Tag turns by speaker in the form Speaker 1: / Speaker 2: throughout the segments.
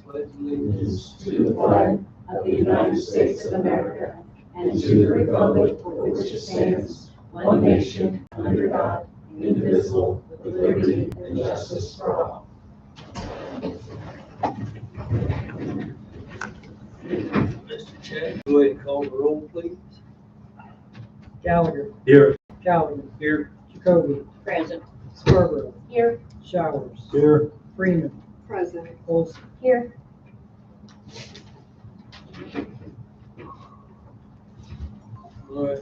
Speaker 1: pledge allegiance to the flag of the United States of America and to the republic for which it stands, one nation, under God, indivisible, with liberty and justice for all. Mr. Chad, go ahead and call the roll, please.
Speaker 2: Gallagher.
Speaker 3: Here.
Speaker 2: Gallagher.
Speaker 1: Here.
Speaker 2: Jacoby.
Speaker 4: Present.
Speaker 2: Scarborough.
Speaker 4: Here.
Speaker 2: Showers.
Speaker 3: Here.
Speaker 2: Freeman.
Speaker 4: Present.
Speaker 2: Olson.
Speaker 4: Here.
Speaker 1: All right,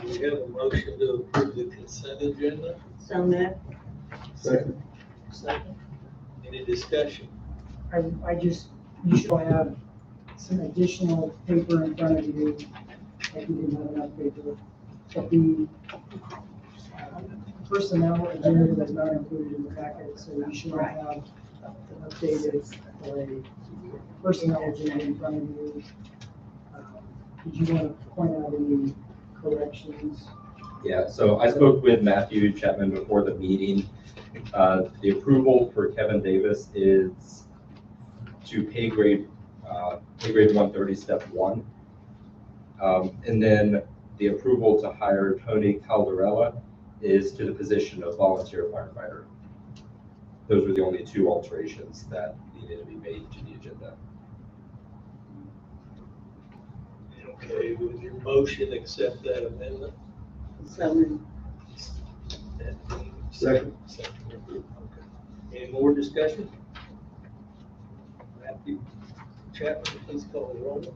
Speaker 1: we have a motion to approve the consent agenda.
Speaker 4: So moved.
Speaker 3: Second.
Speaker 1: Second. Any discussion?
Speaker 2: You should have some additional paper in front of you, if you didn't have enough paper. But the personnel agenda was not included in the packet, so you should have an updated personnel agenda in front of you. Did you want to point out any corrections?
Speaker 5: Yeah, so I spoke with Matthew Chapman before the meeting. The approval for Kevin Davis is to pay grade 130, step 1. And then the approval to hire Tony Caldarella is to the position of volunteer firefighter. Those were the only two alterations that needed to be made to the agenda.
Speaker 1: Okay, with your motion, accept that amendment.
Speaker 4: So moved.
Speaker 3: Second.
Speaker 1: Second approved. Okay. Any more discussion? Matthew Chapman, please call the roll.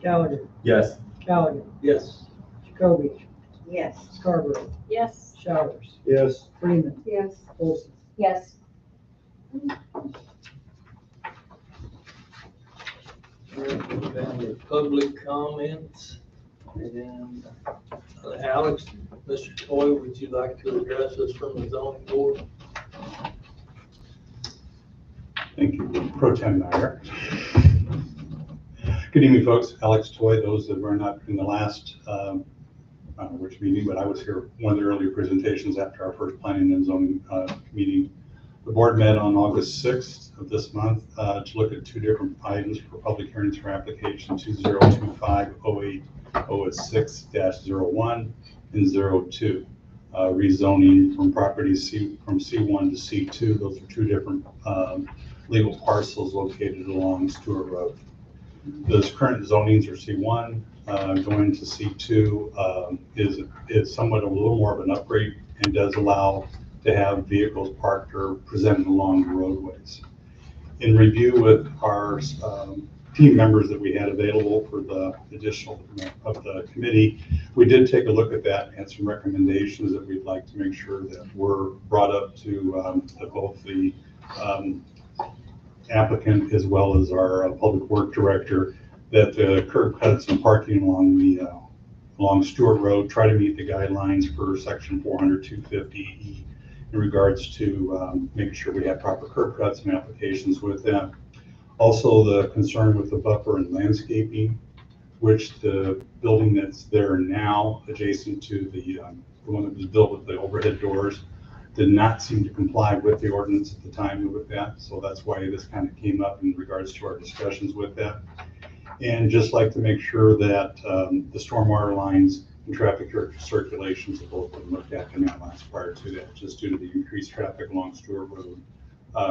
Speaker 2: Gallagher.
Speaker 5: Yes.
Speaker 2: Gallagher.
Speaker 1: Yes.
Speaker 2: Jacoby.
Speaker 4: Yes.
Speaker 2: Scarborough.
Speaker 4: Yes.
Speaker 2: Showers.
Speaker 3: Yes.
Speaker 2: Freeman.
Speaker 4: Yes.
Speaker 2: Olson.
Speaker 4: Yes.
Speaker 1: Down to public comments. And Alex, Mr. Toy, would you like to address us from the zoning board?
Speaker 6: Thank you, Pro Tem Mayor. Good evening, folks. Alex Toy, those that were not in the last, I don't know which meeting, but I was here one of the earlier presentations after our first planning and zoning meeting. The board met on August 6th of this month to look at two different items for public hearings for application 2025-0806-01 and 02. Rezoning from properties from C1 to C2. Those are two different legal parcels located along Stewart Road. Those current zonings are C1, going to C2 is somewhat a little more of an upgrade and does allow to have vehicles parked or presented along the roadways. In review with our team members that we had available for the additional of the committee, we did take a look at that and some recommendations that we'd like to make sure that were brought up to both the applicant as well as our public work director, that the curb cuts and parking along Stewart Road try to meet the guidelines for section 400-250E in regards to making sure we have proper curb cuts and applications with them. Also, the concern with the buffer and landscaping, which the building that's there now adjacent to the one that was built with the overhead doors did not seem to comply with the ordinance at the time with that. So that's why this kind of came up in regards to our discussions with that. And just like to make sure that the stormwater lines and traffic circulations of both of them looked at and analyzed prior to that, just due to the increased traffic along Stewart Road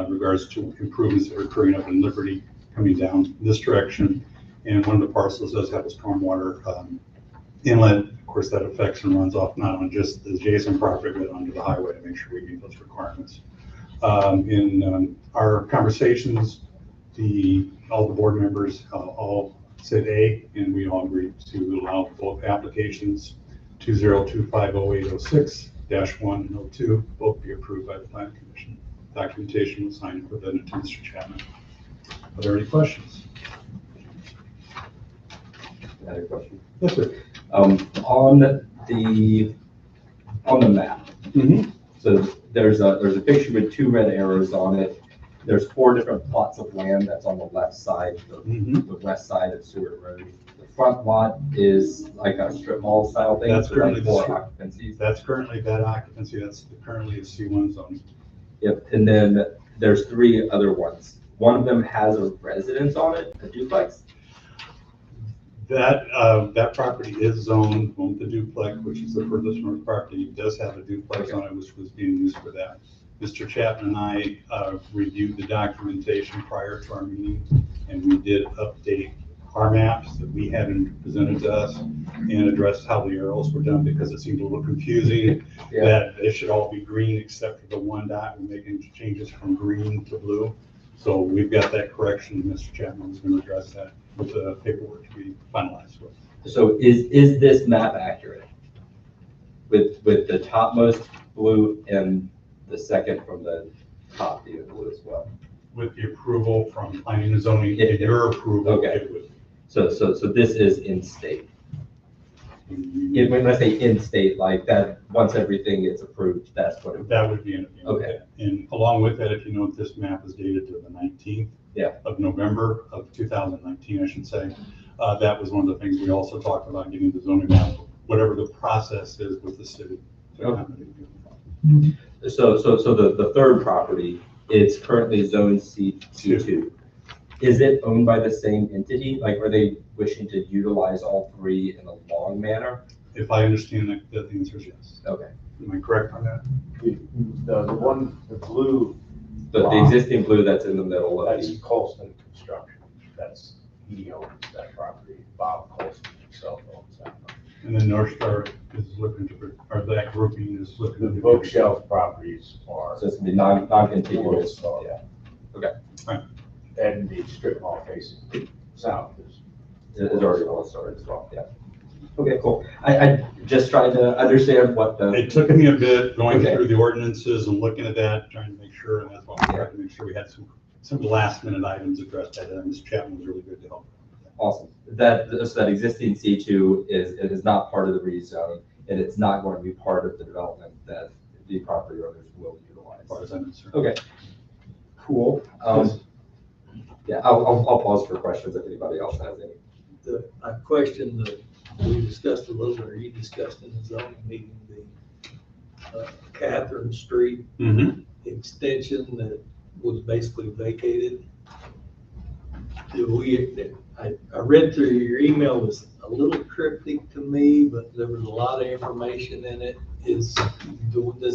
Speaker 6: in regards to improvements that are occurring up in Liberty coming down this direction. And one of the parcels does have a stormwater inlet. Of course, that affects and runs off not on just the adjacent property, but onto the highway to make sure we meet those requirements. In our conversations, all the board members all said A, and we all agreed to allow both applications 2025-0806-1 and 02 both be approved by the Planning Commission. Documentation was signed and presented to Mr. Chapman. Are there any questions?
Speaker 5: Another question.
Speaker 6: Yes, sir.
Speaker 5: On the map.
Speaker 6: Mm-hmm.
Speaker 5: So there's a picture with 2 red arrows on it. There's 4 different plots of land that's on the left side, the west side of Stewart Road. The front lot is like a strip mall style thing.
Speaker 6: That's
Speaker 5: so
Speaker 6: currently
Speaker 5: like 4 occupancies.
Speaker 6: That's currently that occupancy. That's currently a C1 zone.
Speaker 5: Yep, and then there's 3 other ones one of them has a residence on it, a duplex?
Speaker 6: That property is zoned, home to duplex, which is the furthest north property. It does have a duplex on it, which was being used for that. Mr. Chapman and I reviewed the documentation prior to our meeting, and we did update our maps that we had presented to us and addressed how the arrows were done, because it seemed a little confusing that it should all be green except for the one dot. We're making changes from green to blue. So we've got that correction. Mr. Chapman is going to address that with the paperwork to be finalized with.
Speaker 5: So is this map accurate? With the topmost blue and the second from the top being blue as well?
Speaker 6: With the approval from planning and zoning,
Speaker 5: Yeah.
Speaker 6: and your approval,
Speaker 5: Okay.
Speaker 6: it would.
Speaker 5: So this is in-state. When I say in-state, like that, once everything gets approved, that's what it.
Speaker 6: That would be in.
Speaker 5: Okay.
Speaker 6: And along with that, if you note, this map is dated to the 19th.
Speaker 5: Yeah.
Speaker 6: Of November of 2019, I should say. That was one of the things we also talked about, getting the zoning map, whatever the process is with the city.
Speaker 5: Okay. So the third property, it's currently zone C2. Is it owned by the same entity? Like, are they wishing to utilize all three in a long manner?
Speaker 6: If I understand that, the answer is yes.
Speaker 5: Okay.
Speaker 6: Am I correct on that?
Speaker 3: The one, the blue,
Speaker 5: The existing blue that's in the middle of
Speaker 3: that's
Speaker 5: the,
Speaker 3: Colston Construction. That's, he owns that property. Bob Colston himself owns that.
Speaker 6: And then North Star is looking to, or that grouping is looking
Speaker 3: The
Speaker 6: to.
Speaker 3: bookshelf properties are,
Speaker 5: so it's gonna be non-contiguous. Yeah.
Speaker 3: and the strip mall facing south is.
Speaker 5: It's already well started as well, yeah. Okay, cool. I just tried to understand what the,
Speaker 6: It took me a bit going
Speaker 5: Okay.
Speaker 6: through the ordinances and looking at that, trying to make sure, and that's why we tried to make sure we had some last minute items addressed. Ms. Chapman was really good to help.
Speaker 5: awesome. So that existing C2 is not part of the rezone, and it's not going to be part of the development that the property owners will utilize.
Speaker 6: As far as I'm concerned.
Speaker 5: Okay, cool. Yeah, I'll pause for questions if anybody else has any.
Speaker 7: A question that we discussed a little bit, or you discussed in the zoning meeting, the Catherine Street
Speaker 6: Mm-hmm.
Speaker 7: extension that was basically vacated. I read through your email, it was a little cryptic to me, but there was a lot of information in it. Does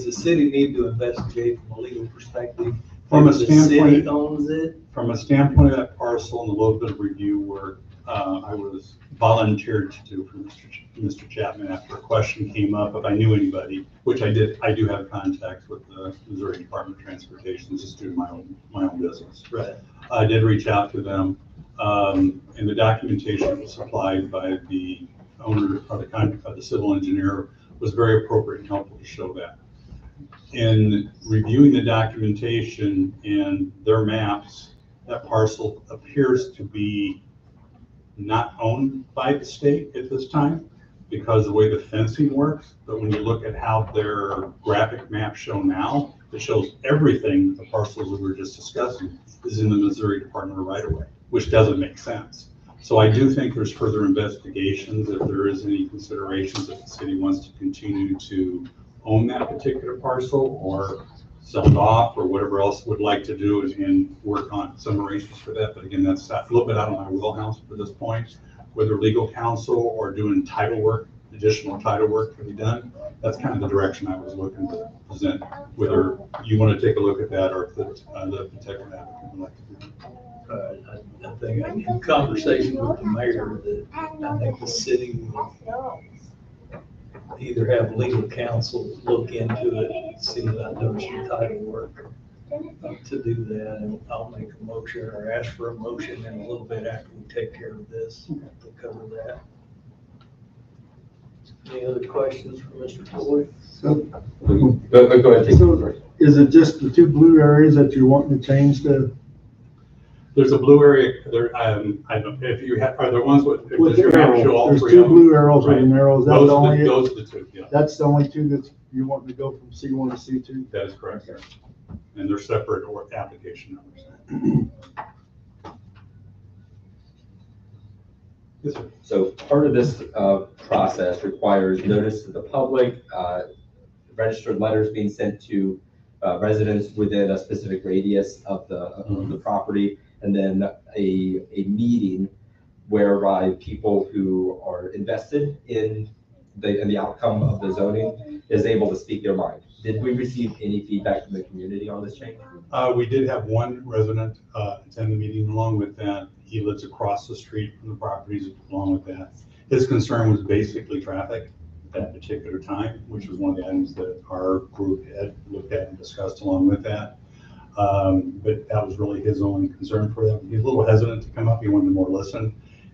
Speaker 7: the city need to investigate from a legal perspective?
Speaker 6: From a
Speaker 7: if the city
Speaker 6: standpoint,
Speaker 7: owns it?
Speaker 6: from a standpoint of that parcel and a little bit of review work, I was volunteered to do for Mr. Chapman after a question came up if I knew anybody, which I did. I do have contacts with the Missouri Department of Transportation just due to my own business.
Speaker 7: Right.
Speaker 6: I did reach out to them, and the documentation was supplied by the owner of the civil engineer was very appropriate and helpful to show that. In reviewing the documentation and their maps, that parcel appears to be not owned by the state at this time because of the way the fencing works. But when you look at how their graphic maps show now, it shows everything, the parcels that we were just discussing, is in the Missouri Department of Right-of-Way, which doesn't make sense. So I do think there's further investigations if there is any considerations if the city wants to continue to own that particular parcel or sell it off or whatever else would like to do and work on some arrangements for that. But again, that's a little bit out of my wheelhouse at this point. Whether legal counsel or doing title work, additional title work can be done. That's kind of the direction I was looking to present, whether you want to take a look at that or if the particular applicant would like to do that.
Speaker 7: I think in conversation with the mayor that I think the city will either have legal counsel look into it, see if I know some title work to do that, and I'll make a motion or ask for a motion in a little bit after we take care of this to cover that. Any other questions for Mr. Floyd?
Speaker 5: Go ahead, take
Speaker 8: So-
Speaker 5: it.
Speaker 8: Is it just the two blue areas that you want to change to?
Speaker 6: There's a blue area there. I don't know if you have, are there ones with,
Speaker 8: With
Speaker 6: does your
Speaker 8: the
Speaker 6: map
Speaker 8: arrow?
Speaker 6: show all
Speaker 8: There's
Speaker 6: three
Speaker 8: two
Speaker 6: of them?
Speaker 8: blue arrows with an arrow. Is that
Speaker 6: Those
Speaker 8: the
Speaker 6: are
Speaker 8: only,
Speaker 6: those are the two, yeah.
Speaker 8: that's the only two that you want to go from C1 to C2?
Speaker 6: That is correct, sir. And they're separate or application numbers. Yes, sir.
Speaker 5: So part of this process requires notice to the public, registered letters being sent to residents within a specific radius of the property, and then a meeting whereby people who are invested in the outcome of the zoning is able to speak their mind. Did we receive any feedback from the community on this change?
Speaker 6: We did have one resident attend the meeting. Along with that, he lives across the street from the properties. Along with that, his concern was basically traffic at that particular time, which was one of the items that our group had looked at and discussed along with that. But that was really his only concern for them. He's a little hesitant to come up. He wanted to more listen.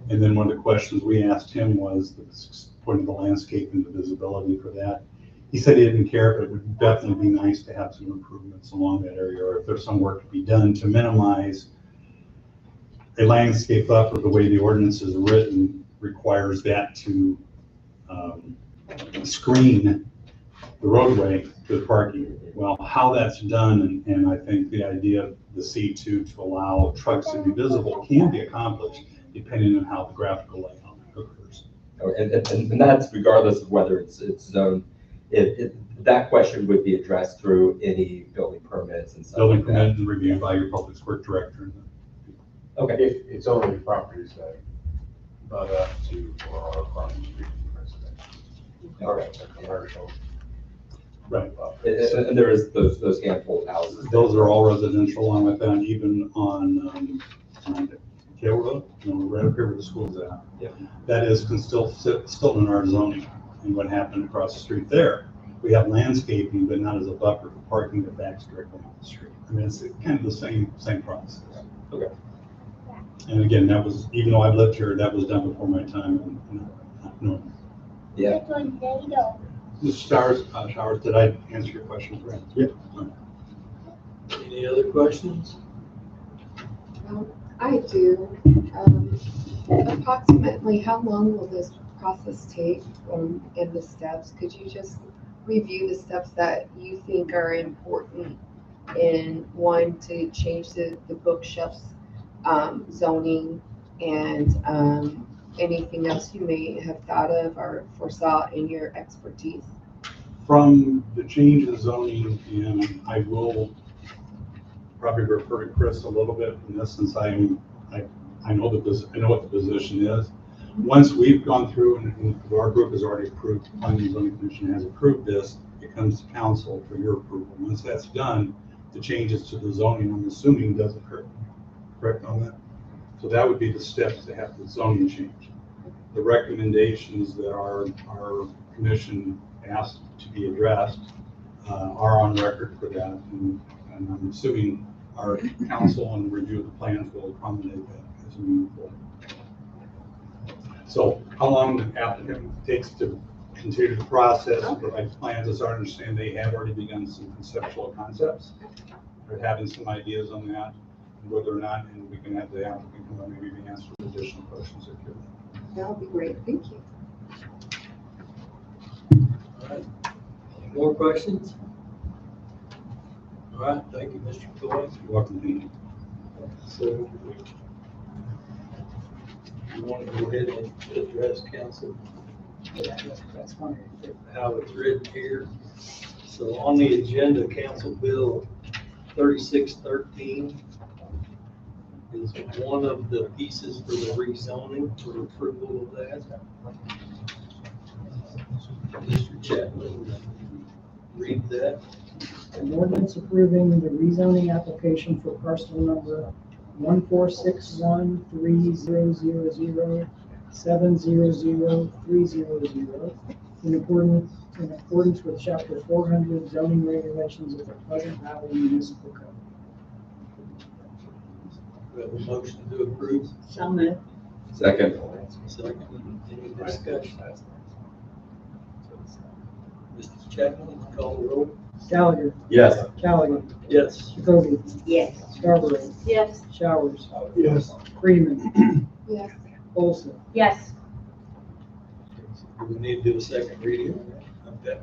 Speaker 6: And then one of the questions we asked him was pointing the landscape and the visibility for that. He said he didn't care, but it would definitely be nice to have some improvements along that area, or if there's some work to be done to minimize a landscape buffer. The way the ordinance is written requires that to screen the roadway to the parking. Well, how that's done, and I think the idea of the C2 to allow trucks to be visible can be accomplished depending on how the graphical layout occurs.
Speaker 5: And that's regardless of whether it's zoned. That question would be addressed through any building permits and stuff
Speaker 6: Building
Speaker 5: like that.
Speaker 6: permit and reviewed by your public works director.
Speaker 5: Okay.
Speaker 3: If it's only properties that butt up to or are across the street from residential. Or a commercial.
Speaker 6: Right.
Speaker 5: And there is those handful of houses.
Speaker 6: Those are all residential. Along with that, even on Kale Road, right up here where the school's at.
Speaker 5: Yeah.
Speaker 6: That is still in our zoning. And what happened across the street there, we have landscaping, but not as a buffer for parking that backs directly on the street. I mean, it's kind of the same process.
Speaker 5: Okay.
Speaker 6: And again, that was, even though I've lived here, that was done before my time. No.
Speaker 5: Yeah.
Speaker 6: Mr. Showers, did I answer your question correct? Yep.
Speaker 7: Any other questions?
Speaker 9: I do. Approximately how long will this process take in the steps? Could you just review the steps that you think are important in one to change the bookshelves zoning and anything else you may have thought of or foresaw in your expertise?
Speaker 6: From the change in zoning, and I will probably refer to Chris a little bit from this, since I know what the position is. Once we've gone through and our group has already approved, the Planning and Zoning Commission has approved this, it comes to council for your approval. Once that's done, the changes to the zoning, I'm assuming, does occur. Correct on that? So that would be the steps to have the zoning change. The recommendations that our commission asked to be addressed are on record for that, and I'm assuming our council and review of the plans will accommodate that as we move forward. So how long the applicant takes to continue the process, provide plans, as I understand, they have already begun some conceptual concepts. They're having some ideas on that, and whether or not, and we can have the applicant come up, maybe answer additional questions if you're.
Speaker 9: That would be great. Thank you.
Speaker 7: All right. Any more questions? All right, thank you, Mr. Coy.
Speaker 6: You're welcome to be.
Speaker 7: So you want to go ahead and address council
Speaker 2: That's fine.
Speaker 7: how it's written here. So on the agenda, Council Bill 3613 is one of the pieces for the rezoning, for approval of that. Mr. Chapman, read that.
Speaker 2: An ordinance approving the rezoning application for parcel number 1461300700300 in accordance with chapter 400 zoning regulations of the Pleasant Valley Municipal Code.
Speaker 7: We have a motion to approve.
Speaker 4: So moved.
Speaker 5: Second.
Speaker 7: Second, any discussion? Mr. Chapman, call the roll.
Speaker 2: Gallagher,
Speaker 5: Yes.
Speaker 2: Callaghan,
Speaker 7: Yes.
Speaker 2: Jacoby,
Speaker 4: Yes.
Speaker 2: Scarborough,
Speaker 4: Yes.
Speaker 2: Showers,
Speaker 8: Yes.
Speaker 2: Freeman,
Speaker 9: Yes.
Speaker 2: Olson.
Speaker 4: Yes.
Speaker 7: Do we need to do a second reading? Okay.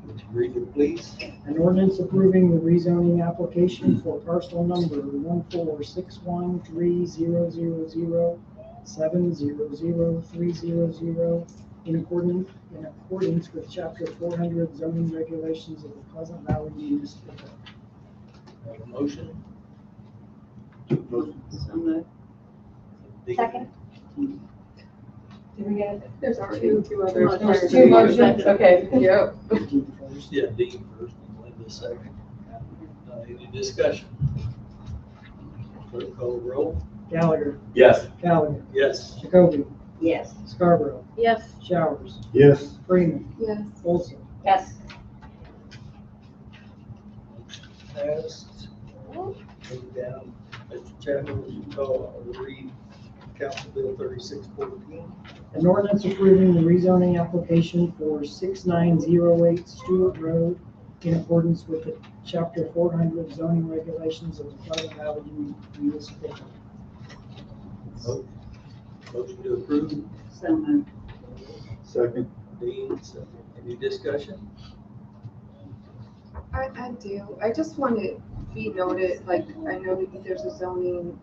Speaker 7: Would you read it, please?
Speaker 2: An ordinance approving the rezoning application for parcel number 1461300700300 in accordance with chapter 400 zoning regulations of the Pleasant Valley Municipal Code.
Speaker 7: Have a motion?
Speaker 4: So moved.
Speaker 7: Dean?
Speaker 1: Second. Did we get?
Speaker 9: There's already two others.
Speaker 1: There's two motions, okay.
Speaker 9: Yep.
Speaker 2: Dean first.
Speaker 7: Yeah, Dean first and Linda second. Any discussion? Clerk call the roll.
Speaker 2: Gallagher,
Speaker 5: Yes.
Speaker 2: Gallagher,
Speaker 7: Yes.
Speaker 2: Jacoby,
Speaker 4: Yes.
Speaker 2: Scarborough,
Speaker 1: Yes.
Speaker 2: Showers,
Speaker 8: Yes.
Speaker 2: Freeman,
Speaker 9: Yes.
Speaker 2: Olson.
Speaker 1: Yes.
Speaker 7: Passed. Move down. Mr. Chapman, would you call, read Council Bill 3614?
Speaker 2: An ordinance approving the rezoning application for 6908 Stewart Road in accordance with the chapter 400 zoning regulations of the Pleasant Valley Municipal Code.
Speaker 7: Motion to approve.
Speaker 4: So moved.
Speaker 8: Second.
Speaker 7: Dean, second. Any discussion?
Speaker 9: I do. I just want to be noted, like, I know that there's a zoning,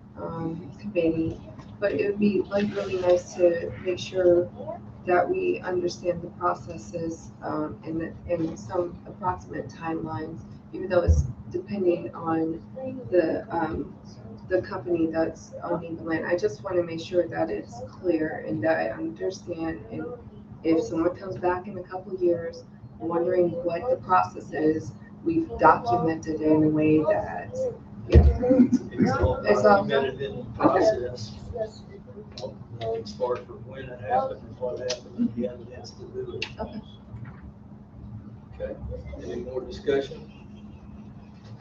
Speaker 9: committee, but it would be like really nice to make sure that we understand the processes, and some approximate timelines, even though it's depending on the company that's owning the land. I just want to make sure that it's clear and that I understand, and if someone comes back in a couple of years wondering what the process is, we've documented it in a way that, yeah.
Speaker 7: It's all
Speaker 9: It's all-
Speaker 7: documented in the process. As far as from when it happened and what happened and the evidence to do it.
Speaker 9: Okay.
Speaker 7: Okay, any more discussion?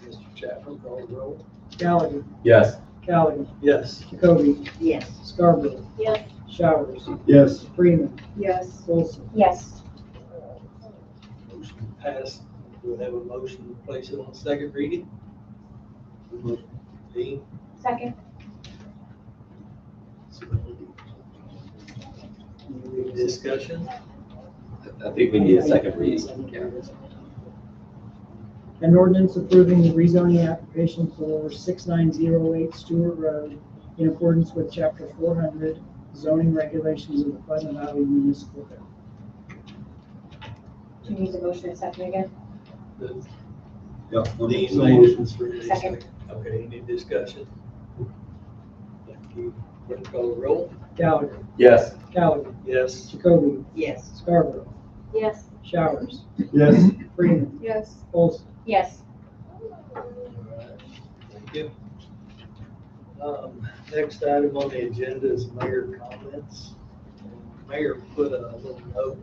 Speaker 7: Mr. Chapman, call the roll.
Speaker 2: Gallagher,
Speaker 5: Yes.
Speaker 2: Gallagher,
Speaker 7: Yes.
Speaker 2: Jacoby,
Speaker 4: Yes.
Speaker 2: Scarborough,
Speaker 1: Yes.
Speaker 2: Showers,
Speaker 8: Yes.
Speaker 2: Freeman,
Speaker 9: Yes.
Speaker 2: Olson.
Speaker 1: Yes.
Speaker 7: Motion passed. Do we have a motion to place it on second reading? Dean?
Speaker 1: Second.
Speaker 7: Any discussion?
Speaker 5: I think we need a second reading. Yeah.
Speaker 2: An ordinance approving the rezoning application for 6908 Stewart Road in accordance with chapter 400 zoning regulations of the Pleasant Valley Municipal Code.
Speaker 1: Do you need the motion and second again?
Speaker 8: Yeah.
Speaker 7: Dean made it. It's ready.
Speaker 1: Second.
Speaker 7: Okay, any discussion? Thank you. Clerk call the roll.
Speaker 2: Gallagher,
Speaker 5: Yes.
Speaker 2: Gallagher,
Speaker 7: Yes.
Speaker 2: Jacoby,
Speaker 4: Yes.
Speaker 2: Scarborough,
Speaker 1: Yes.
Speaker 2: Showers,
Speaker 8: Yes.
Speaker 2: Freeman,
Speaker 9: Yes.
Speaker 2: Olson.
Speaker 1: Yes.
Speaker 7: Alright, thank you. Next item on the agenda is mayor comments. Mayor put a little note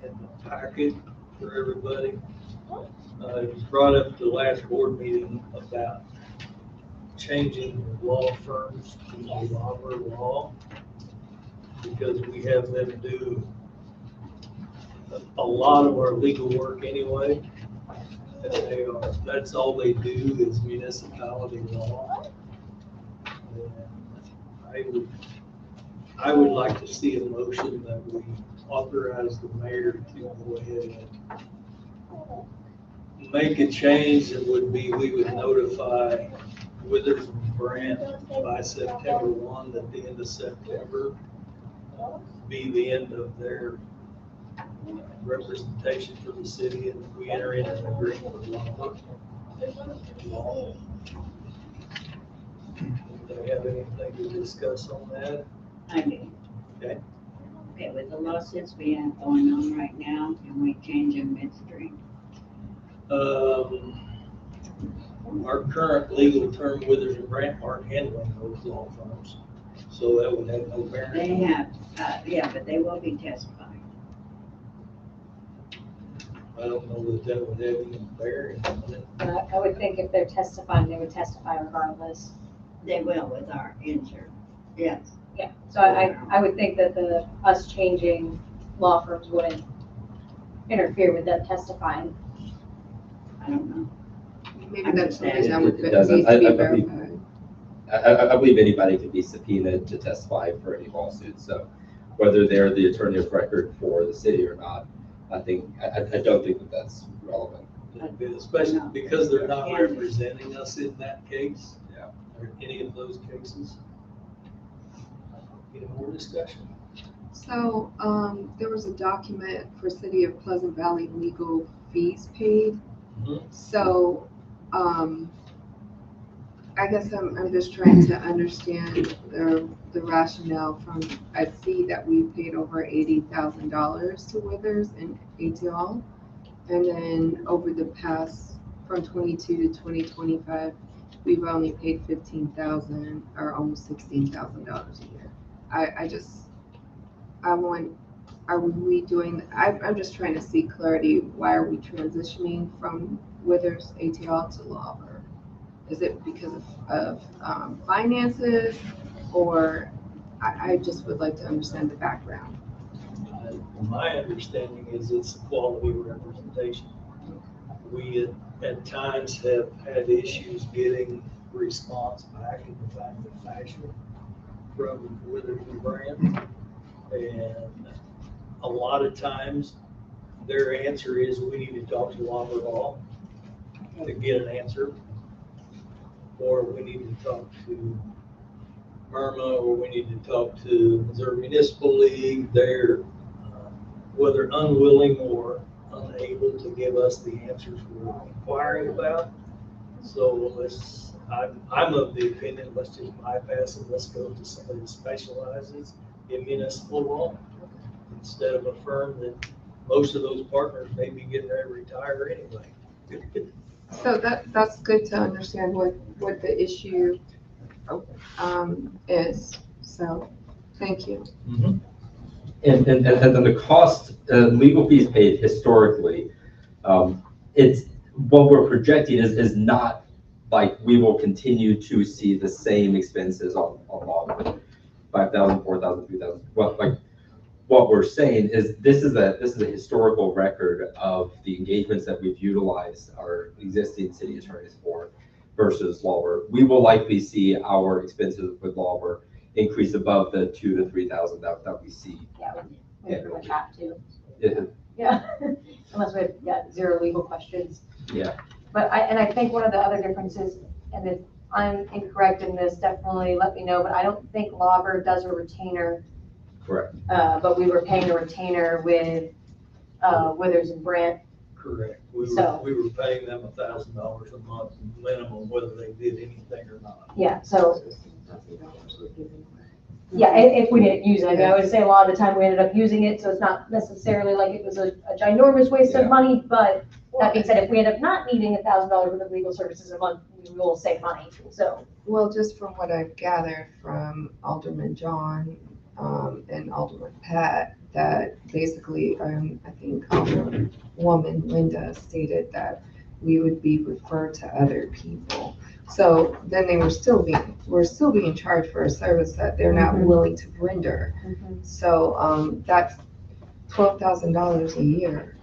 Speaker 7: in the packet for everybody. It was brought up at the last board meeting about changing law firms to the Lawver law, because we have them do a lot of our legal work anyway. And that's all they do is municipality law. And I would like to see a motion that we authorize the mayor to go ahead and make a change that would be, we would notify Withers and Brandt by September 1, at the end of September, be the end of their representation for the city, and we enter into an agreement with Lawver. Do they have anything to discuss on that?
Speaker 4: I do.
Speaker 7: Okay.
Speaker 4: Okay, with the lawsuits we have going on right now, can we change them midstream?
Speaker 7: Our current legal term, Withers and Brandt, aren't handling those law firms, so that would have no
Speaker 4: They
Speaker 7: bearing.
Speaker 4: have, yeah, but they will be testifying.
Speaker 7: I don't know that that would have any bearing on it.
Speaker 1: I would think if they're testifying, they would testify regardless.
Speaker 4: They will with our insurance. Yes.
Speaker 1: Yeah, so I would think that us changing law firms wouldn't interfere with them testifying.
Speaker 4: I don't know.
Speaker 9: Maybe that's something that would
Speaker 5: It
Speaker 9: need
Speaker 5: doesn't.
Speaker 9: to be
Speaker 5: I believe-
Speaker 9: verified.
Speaker 5: I believe anybody can be subpoenaed to testify for any lawsuit, so whether they're the attorney of record for the city or not, I don't think that that's relevant.
Speaker 7: Especially because they're not representing us in that case.
Speaker 5: Yeah.
Speaker 7: Or any of those cases. Any more discussion?
Speaker 9: So, there was a document for City of Pleasant Valley legal fees paid.
Speaker 7: Mhm.
Speaker 9: So, I guess I'm just trying to understand the rationale from, I see that we paid over $80,000 to Withers and ATL. And then over the past, from 22 to 2025, we've only paid 15,000 or almost $16,000 a year. I want, are we doing, I'm just trying to see clarity. Why are we transitioning from Withers ATL to Lawver? Is it because of finances, or I just would like to understand the background.
Speaker 7: My understanding is it's quality representation. We at times have had issues getting response back in the timely fashion from Withers and Brand. And a lot of times their answer is we need to talk to Lawver Law to get an answer. Or we need to talk to MIRMA, or we need to talk to Missouri Municipal League. They're whether unwilling or unable to give us the answers we're inquiring about. So I'm of the opinion, let's just bypass it. Let's go to somebody that specializes in municipal law instead of a firm that most of those partners may be getting ready to retire anyway.
Speaker 9: So that's good to understand what the issue is. So, thank you.
Speaker 7: Mm-hmm.
Speaker 5: And the cost, legal fees paid historically, it's, what we're projecting is not like we will continue to see the same expenses on Lawver, 5,000, 4,000, 3,000. What we're saying is this is a historical record of the engagements that we've utilized our existing city attorneys for versus Lawver. We will likely see our expenses with Lawver increase above the 2,000 to 3,000 that we see.
Speaker 1: Yeah, we pretty much have to.
Speaker 5: It-
Speaker 1: Yeah, unless we have got zero legal questions.
Speaker 5: Yeah.
Speaker 1: But I think one of the other differences, and if I'm incorrect in this, definitely let me know, but I don't think Lawver does a retainer.
Speaker 5: Correct.
Speaker 1: But we were paying a retainer with Withers and Brandt.
Speaker 7: Correct. We were paying them $1,000 a month minimum, whether they did anything or not.
Speaker 1: Yeah, so. Yeah, if we didn't use it, I mean, I would say a lot of the time we ended up using it, so it's not necessarily like it was a ginormous waste of money, but that being said, if we end up not needing $1,000 worth of legal services a month, we will save money, so.
Speaker 9: Well, just from what I've gathered from Alderman John and Alderman Pat, that basically, I think Alderwoman Linda stated that we would be referred to other people. So then we're still being charged for a service that they're not willing to render. So that's $12,000 a year.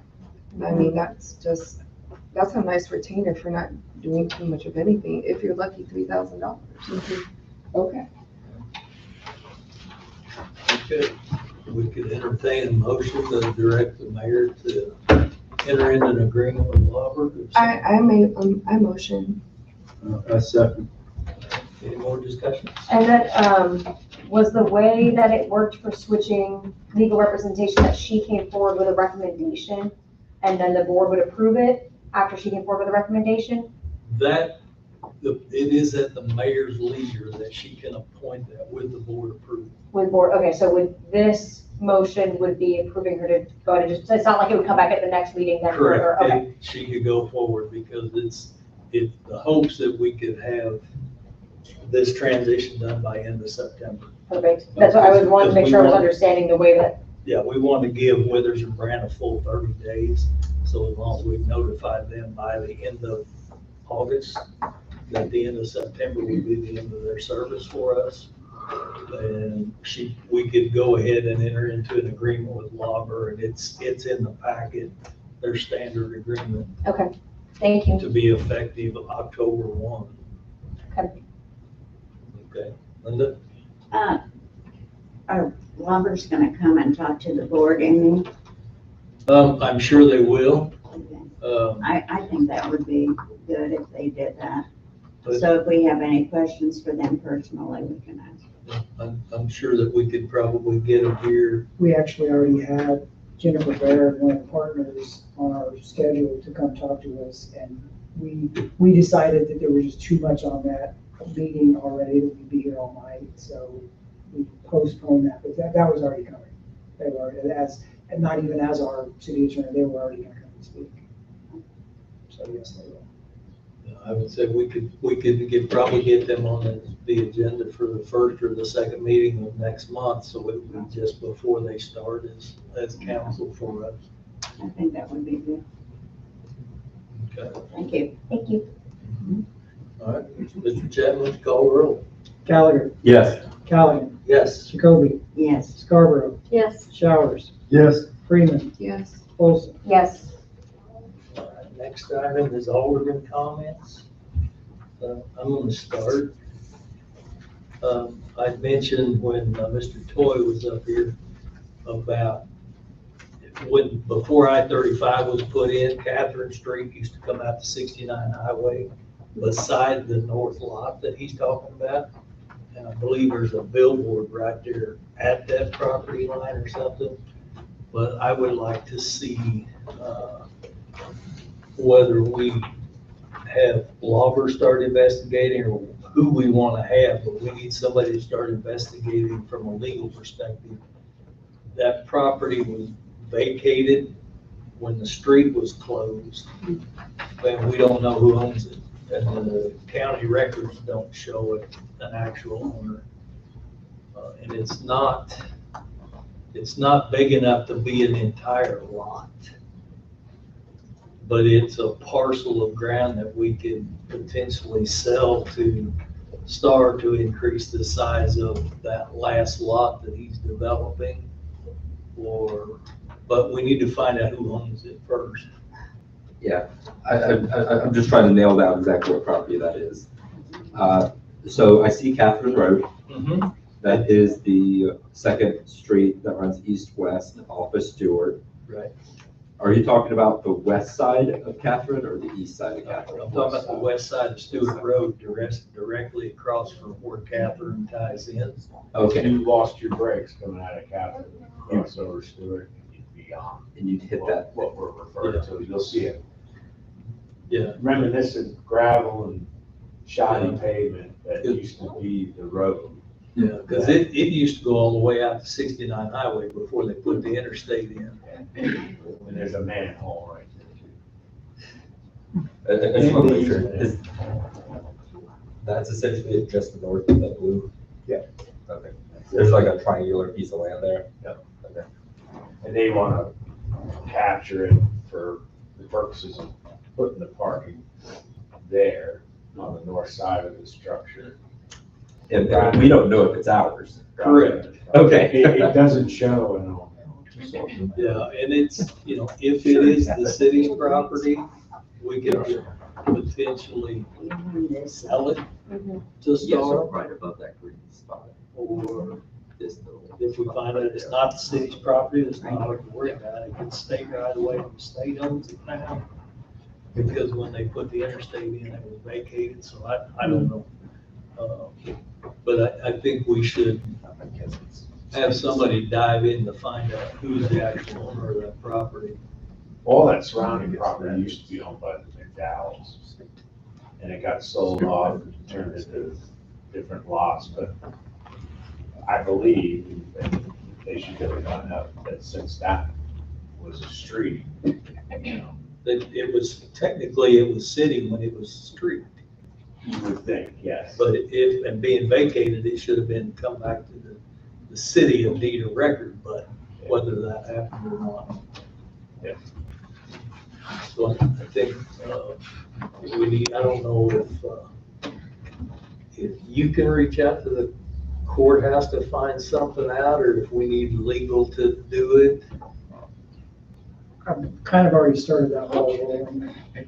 Speaker 9: I mean, that's a nice retainer for not doing too much of anything. If you're lucky, $3,000. Okay.
Speaker 7: Okay, we could entertain a motion to direct the mayor to enter into an agreement with Lawver.
Speaker 9: I motion.
Speaker 8: I second.
Speaker 7: Any more discussion?
Speaker 1: And that was the way that it worked for switching legal representation, that she came forward with a recommendation and then the board would approve it after she came forward with a recommendation?
Speaker 7: It is at the mayor's leisure that she can appoint that with the board approval.
Speaker 1: With board, okay, so with this motion would be approving her to go ahead and just, it's not like it would come back at the next meeting then?
Speaker 7: Correct.
Speaker 1: Okay,
Speaker 7: She could go forward because it's the hopes that we could have this transition done by end of September.
Speaker 1: perfect. That's what I was wanting to make sure I was understanding the way that,
Speaker 7: Yeah, we want to give Withers and Brandt a full 30 days. So as long as we've notified them by the end of August, that the end of September would be the end of their service for us. And we could go ahead and enter into an agreement with Lawver, and it's in the packet, their standard agreement
Speaker 1: okay, thank you.
Speaker 7: to be effective October 1.
Speaker 1: Okay.
Speaker 7: Okay, Linda?
Speaker 4: Are Lawver's gonna come and talk to the board, Amy?
Speaker 7: I'm sure they will.
Speaker 4: I think that would be good if they did that. So if we have any questions for them personally, we can ask.
Speaker 7: I'm sure that we could probably get them here.
Speaker 2: We actually already had Jennifer Baird, one of the partners, on our schedule to come talk to us, and we decided that there was just too much on that meeting already, that we'd be here all night, so we postponed that, but that was already coming. They were, and not even as our city attorney, they were already gonna come and speak. So yes, they will.
Speaker 7: I would say we could probably get them on the agenda for the first or the second meeting of next month, so it would be just before they start as council for us.
Speaker 4: I think that would be good.
Speaker 7: Okay.
Speaker 4: Thank you. Thank you.
Speaker 7: All right, Mr. Chapman, call the roll.
Speaker 2: Gallagher,
Speaker 5: Yes.
Speaker 2: Callaghan,
Speaker 7: Yes.
Speaker 2: Jacoby,
Speaker 4: Yes.
Speaker 2: Scarborough,
Speaker 1: Yes.
Speaker 2: Showers,
Speaker 8: Yes.
Speaker 2: Freeman,
Speaker 9: Yes.
Speaker 2: Olson.
Speaker 1: Yes.
Speaker 7: All right, next item is Alderman comments. I'm gonna start. I mentioned when Mr. Toy was up here about before I-35 was put in, Catherine Street used to come out to 69 Highway beside the north lot that he's talking about. And I believe there's a billboard right there at that property line or something. But I would like to see whether we have Lauber start investigating or who we want to have, but we need somebody to start investigating from a legal perspective. That property was vacated when the street was closed, and we don't know who owns it. And the county records don't show it an actual owner. And it's not big enough to be an entire lot. But it's a parcel of ground that we could potentially sell to Star to increase the size of that last lot that he's developing. But we need to find out who owns it first.
Speaker 5: Yeah, I'm just trying to nail down exactly what property that is. So I see Catherine Road. That is the second street that runs east-west off of Stewart.
Speaker 7: Right.
Speaker 5: Are you talking about the west side of Catherine or the east side of Catherine?
Speaker 7: I'm talking about the west side of Stewart Road, directly across from where Catherine ties in.
Speaker 5: Okay,
Speaker 3: You lost your brakes coming out of Catherine, cross over Stewart, you'd be on.
Speaker 5: and you'd hit that.
Speaker 3: What we're referring to, you'll see it
Speaker 7: Yeah.
Speaker 3: reminiscent gravel and shoddy pavement that used to be the road.
Speaker 7: Yeah, because it used to go all the way out to 69 Highway before they put the interstate in.
Speaker 3: And there's a manhole right there too.
Speaker 5: I just want to make sure. That's essentially just the north of that blue?
Speaker 3: Yeah.
Speaker 5: Okay. There's like a triangular piece of land there?
Speaker 3: Yep.
Speaker 5: Okay.
Speaker 3: And they want to capture it for the purposes of putting the parking there on the north side of the structure.
Speaker 5: And we don't know if it's ours.
Speaker 7: Correct.
Speaker 5: Okay.
Speaker 3: It doesn't show and all.
Speaker 7: Yeah, and it's, if it is the city's property, we could potentially sell it to Star.
Speaker 5: Right above that green spot.
Speaker 7: Or
Speaker 5: This little.
Speaker 7: if we find out it's not the city's property, it's not hard to worry about it. It's state right away, and the state owns it now. Because when they put the interstate in, it was vacated, so I don't know. But I think we should have somebody dive in to find out who's the actual owner of that property.
Speaker 3: All that surrounding property used to be owned by the McDowells. And it got sold off, and turned into different lots, but I believe that they should have found out that since that was a street,
Speaker 7: That it was, technically it was city when it was street.
Speaker 3: you would think, yes.
Speaker 7: But and being vacated, it should have been come back to the city of deed of record, but whether that happened or not.
Speaker 3: Yeah.
Speaker 7: So I think, we need, I don't know if you can reach out to the courthouse to find something out, or if we need legal to do it.
Speaker 2: I've kind of already started that ball rolling. I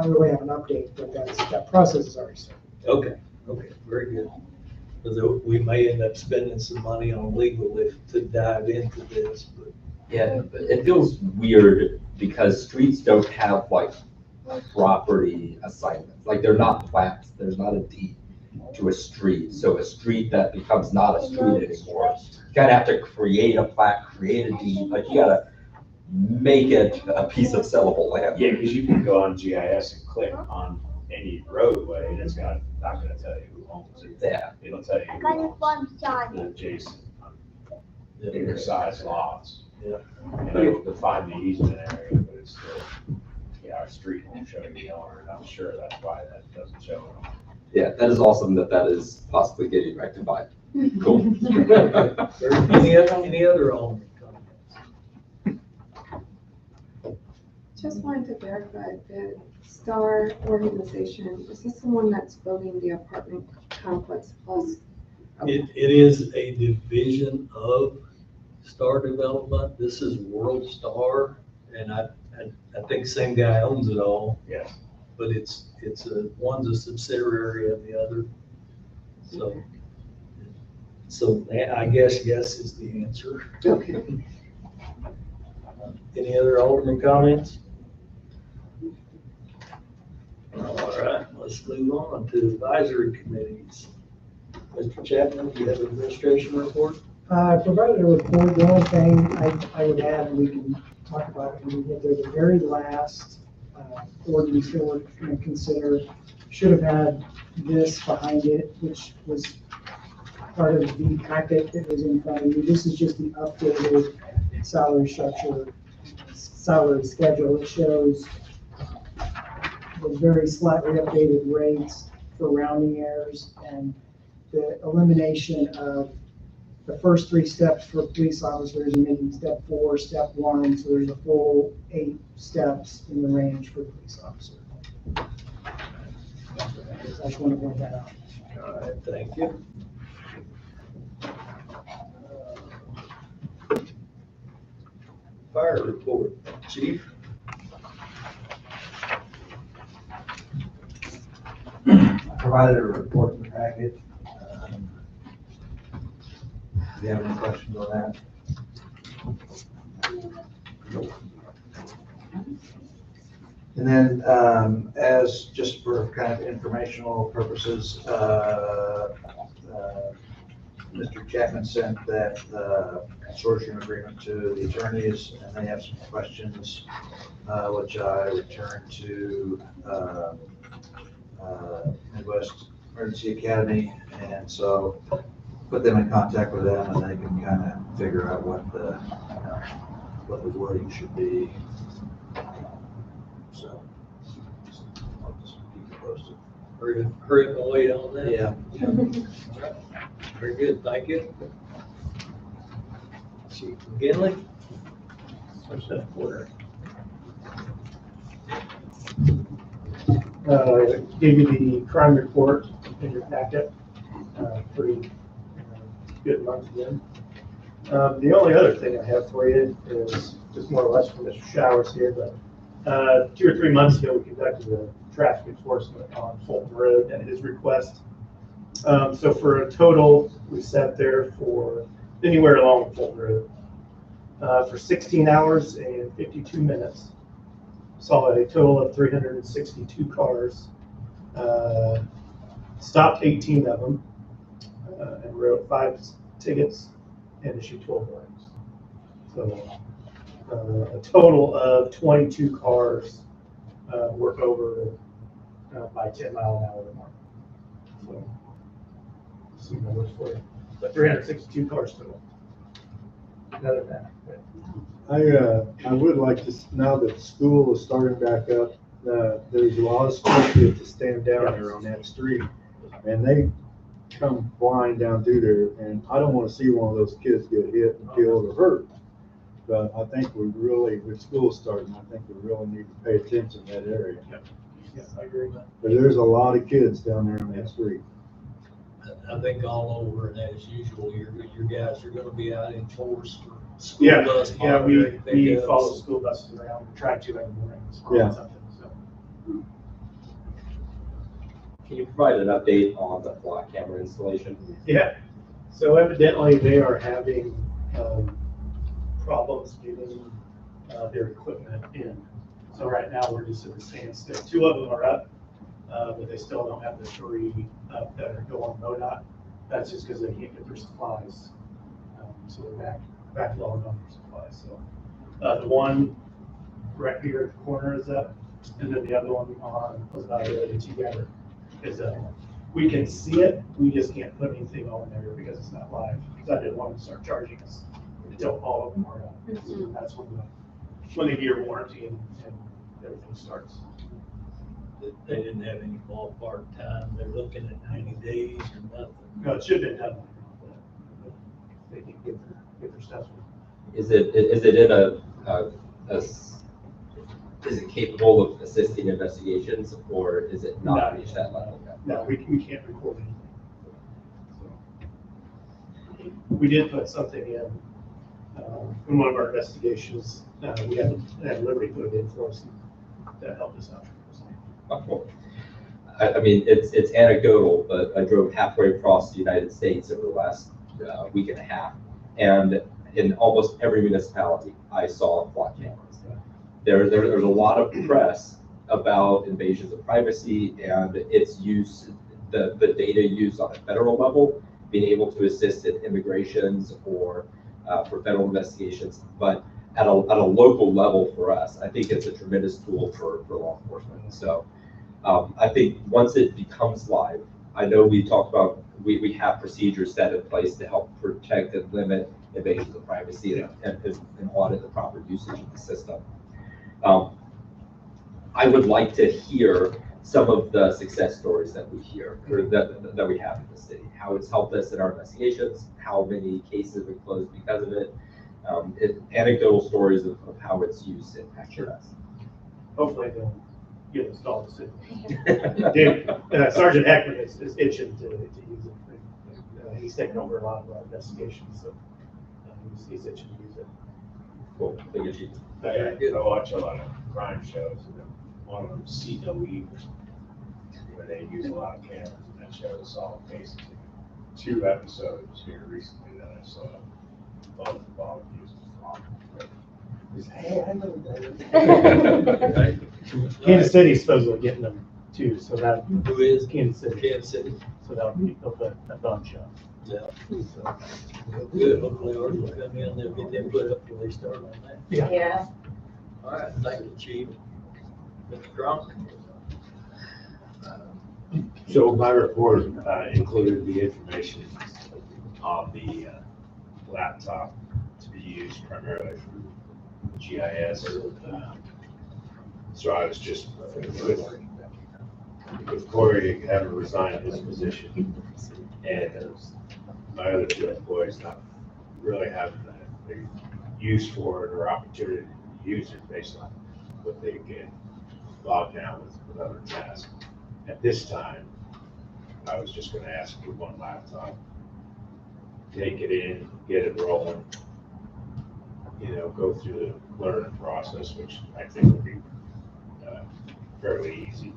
Speaker 2: don't really have an update, but that process is already started.
Speaker 7: Okay, very good. Because we may end up spending some money on legal to dive into this, but.
Speaker 5: Yeah, but it feels weird because streets don't have like property assignments. Like they're not plats, there's not a deed to a street. So a street that becomes not a street anymore, you kind of have to create a plat, create a deed, like you gotta make it a piece of sellable land.
Speaker 3: Yeah, because you can go on GIS and click on any roadway, and it's not gonna tell you who owns it.
Speaker 5: Yeah.
Speaker 3: It'll tell you who owns the adjacent bigger size lots.
Speaker 7: Yeah.
Speaker 3: And it'll define the easement area, but it's still, yeah, our street won't show you the owner, and I'm sure that's why that doesn't show it.
Speaker 5: Yeah, that is awesome that is possibly getting rectified. Cool.
Speaker 7: Any other Alderman comments?
Speaker 9: Just wanted to verify the STAR organization, is this the one that's building the apartment complex plus?
Speaker 7: It is a division of Star Development. This is World Star, and I think same guy owns it all,
Speaker 3: Yes.
Speaker 7: but one's a subsidiary of the other. So I guess yes is the answer.
Speaker 9: Okay.
Speaker 7: Any other Alderman comments? All right, let's move on to advisory committees. Mr. Chapman, do you have an administration report?
Speaker 2: I provided a report. The only thing I would add, and we can talk about it when we get there, the very last ordinance that we're going to consider should have had this behind it, which was part of the packet that was in front of you. This is just the updated salary structure, salary schedule. It shows the very slightly updated rates for rounding errors and the elimination of the first 3 steps for police officers and making step 4, step 1. So there's a full 8 steps in the range for police officers. I just want to point that out.
Speaker 7: All right, thank you. Fire report, Chief.
Speaker 10: I provided a report in the packet. Do you have any questions on that? And then, as just for kind of informational purposes, Mr. Chapman sent that consortium agreement to the attorneys, and they have some questions, which I returned to Midwest Emergency Academy, and so put them in contact with them, and they can kind of figure out what the wording should be. So I'll just keep you posted.
Speaker 7: Hurry up and wait on that.
Speaker 10: Yeah.
Speaker 7: Very good, thank you. Chief McGinley. What's that for?
Speaker 11: Gave you the crime report in your packet. Pretty good month again. The only other thing I have for you is just more or less from Mr. Showers here, but 2 or 3 months ago, we conducted a traffic enforcement on Fulton Road at his request. So for a total, we sat there for anywhere along Fulton Road for 16 hours and 52 minutes. Saw a total of 362 cars, stopped 18 of them, and wrote 5 tickets and issued 12 warnings. So a total of 22 cars were over by 10 mile an hour or more. So some numbers for you, but 362 cars total. Other than that.
Speaker 8: I would like to, now that school is starting back up, there's a lot of school kids that stand down there on that street, and they come flying down through there, and I don't want to see one of those kids get hit and killed or hurt. But I think we really, with school starting, I think we really need to pay attention to that area.
Speaker 11: Yeah, I agree.
Speaker 8: But there's a lot of kids down there on that street.
Speaker 7: I think all over, and as usual, your guys are gonna be out in force for school
Speaker 11: Yeah,
Speaker 7: bus.
Speaker 11: yeah, we
Speaker 7: pickups.
Speaker 11: follow school buses around, we try to every morning.
Speaker 8: Yeah.
Speaker 11: So.
Speaker 5: Can you provide an update on the block camera installation?
Speaker 11: Yeah, so evidently they are having problems getting their equipment in. So right now, we're just at the standstill. 2 of them are up, but they still don't have the 3 up that are going MoDOT. That's just because they can't get their supplies. So they're backlogged on their supplies. So the one right here at the corner is up, and then the other one on together is up. We can see it, we just can't put anything on there because it's not live. Because I didn't want to start charging us until all of them are up. So that's when the year warranty and everything starts.
Speaker 7: They didn't have any ballpark time, they're looking at 90 days or nothing.
Speaker 11: No, it should have been done. They can get their stuff.
Speaker 5: Is it in is it capable of assisting investigations, or is it not reached that level yet?
Speaker 11: No, we can't record anything. So, we did put something in one of our investigations. We had Liberty put it in for us. That helped us out.
Speaker 5: Oh, cool. I mean, it's anecdotal, but I drove halfway across the United States over the last week and a half, and in almost every municipality, I saw flock cameras. There's a lot of press about invasions of privacy and its use, the data used on a federal level, being able to assist in immigrations or for federal investigations. But at a local level for us, I think it's a tremendous tool for law enforcement. So I think once it becomes live, I know we talked about, we have procedures set in place to help protect and limit invasions of privacy and audit the proper usage of the system. I would like to hear some of the success stories that we hear, or that we have in the city, how it's helped us in our investigations, how many cases have been closed because of it, anecdotal stories of how it's used in action.
Speaker 11: Hopefully they'll get installed soon. Sergeant Heckman is itching to use it. He's taken over a lot of our investigations, so he's itching to use it.
Speaker 5: Cool. Thank you, Chief.
Speaker 3: I watch a lot of crime shows, and one of them, CWE, where they use a lot of cameras, and that show solved cases. 2 episodes here recently that I saw, both involved using hey, I know that.
Speaker 11: Kansas City's supposedly getting them too, so that.
Speaker 7: Who is?
Speaker 11: Kansas City.
Speaker 7: Kansas City.
Speaker 11: So they'll put a gun shop.
Speaker 7: Yeah. So, good, hopefully ours will come in, they'll get them put up before they start on that.
Speaker 1: Yeah.
Speaker 7: All right, thank you, Chief. Mr. Drunk?
Speaker 3: So my report included the information on the laptop to be used primarily for GIS. So I was just, with Corey having resigned his position, and my other 2 employees not really having the use for it or opportunity to use it based on what they get bogged down with other tasks. At this time, I was just going to ask for 1 laptop, take it in, get it rolling, go through the learning process, which I think will be fairly easy.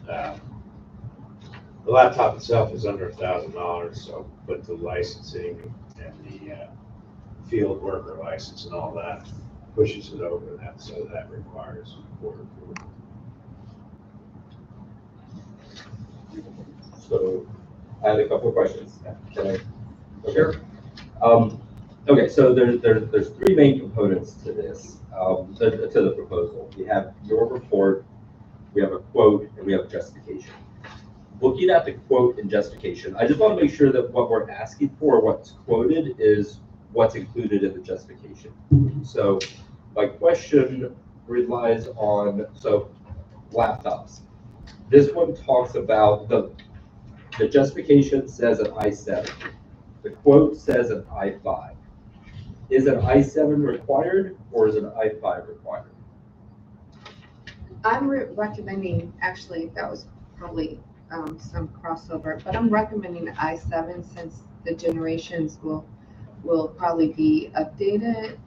Speaker 3: The laptop itself is under $1,000, so, but the licensing and the field worker license and all that pushes it over that, so that requires board approval.
Speaker 5: So I had a couple of questions. Can I? Okay. Okay, so there's 3 main components to this, to the proposal. We have your report, we have a quote, and we have justification. Looking at the quote and justification, I just want to make sure that what we're asking for, what's quoted, is what's included in the justification. So my question relies on, laptops. This one talks about the justification says an i7. The quote says an i5. Is an i7 required, or is an i5 required?
Speaker 9: I'm recommending, actually, that was probably some crossover, but I'm recommending the i7 since the generations will probably be updated.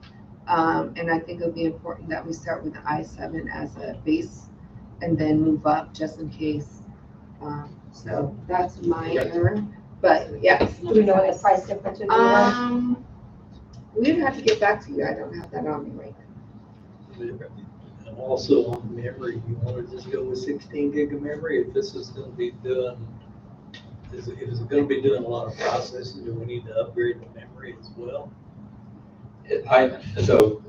Speaker 9: And I think it'll be important that we start with the i7 as a base and then move up just in case. So that's my error, but yes.
Speaker 1: Do we know what the price difference would be?
Speaker 9: We'd have to get back to you. I don't have that on me right now.
Speaker 7: also on memory, you want to just go with 16 gig of memory if this is going to be doing, is it going to be doing a lot of processing? Do we need to upgrade the memory as well?
Speaker 5: So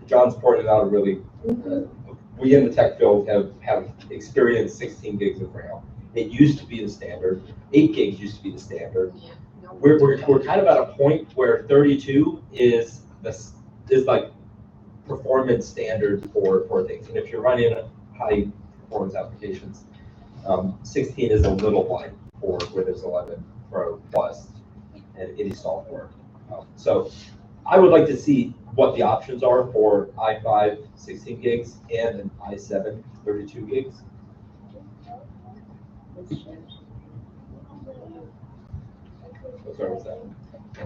Speaker 5: John's pointed out a really, we in the tech field have experienced 16 gigs of RAM. It used to be the standard. 8 gigs used to be the standard.
Speaker 9: Yeah, no.
Speaker 5: We're kind of at a point where 32 is like performance standard for things. And if you're running high performance applications, 16 is a little light for Windows 11 Pro Plus and any software. So I would like to see what the options are for i5 16 gigs and an i7 32 gigs. Sorry, what's that?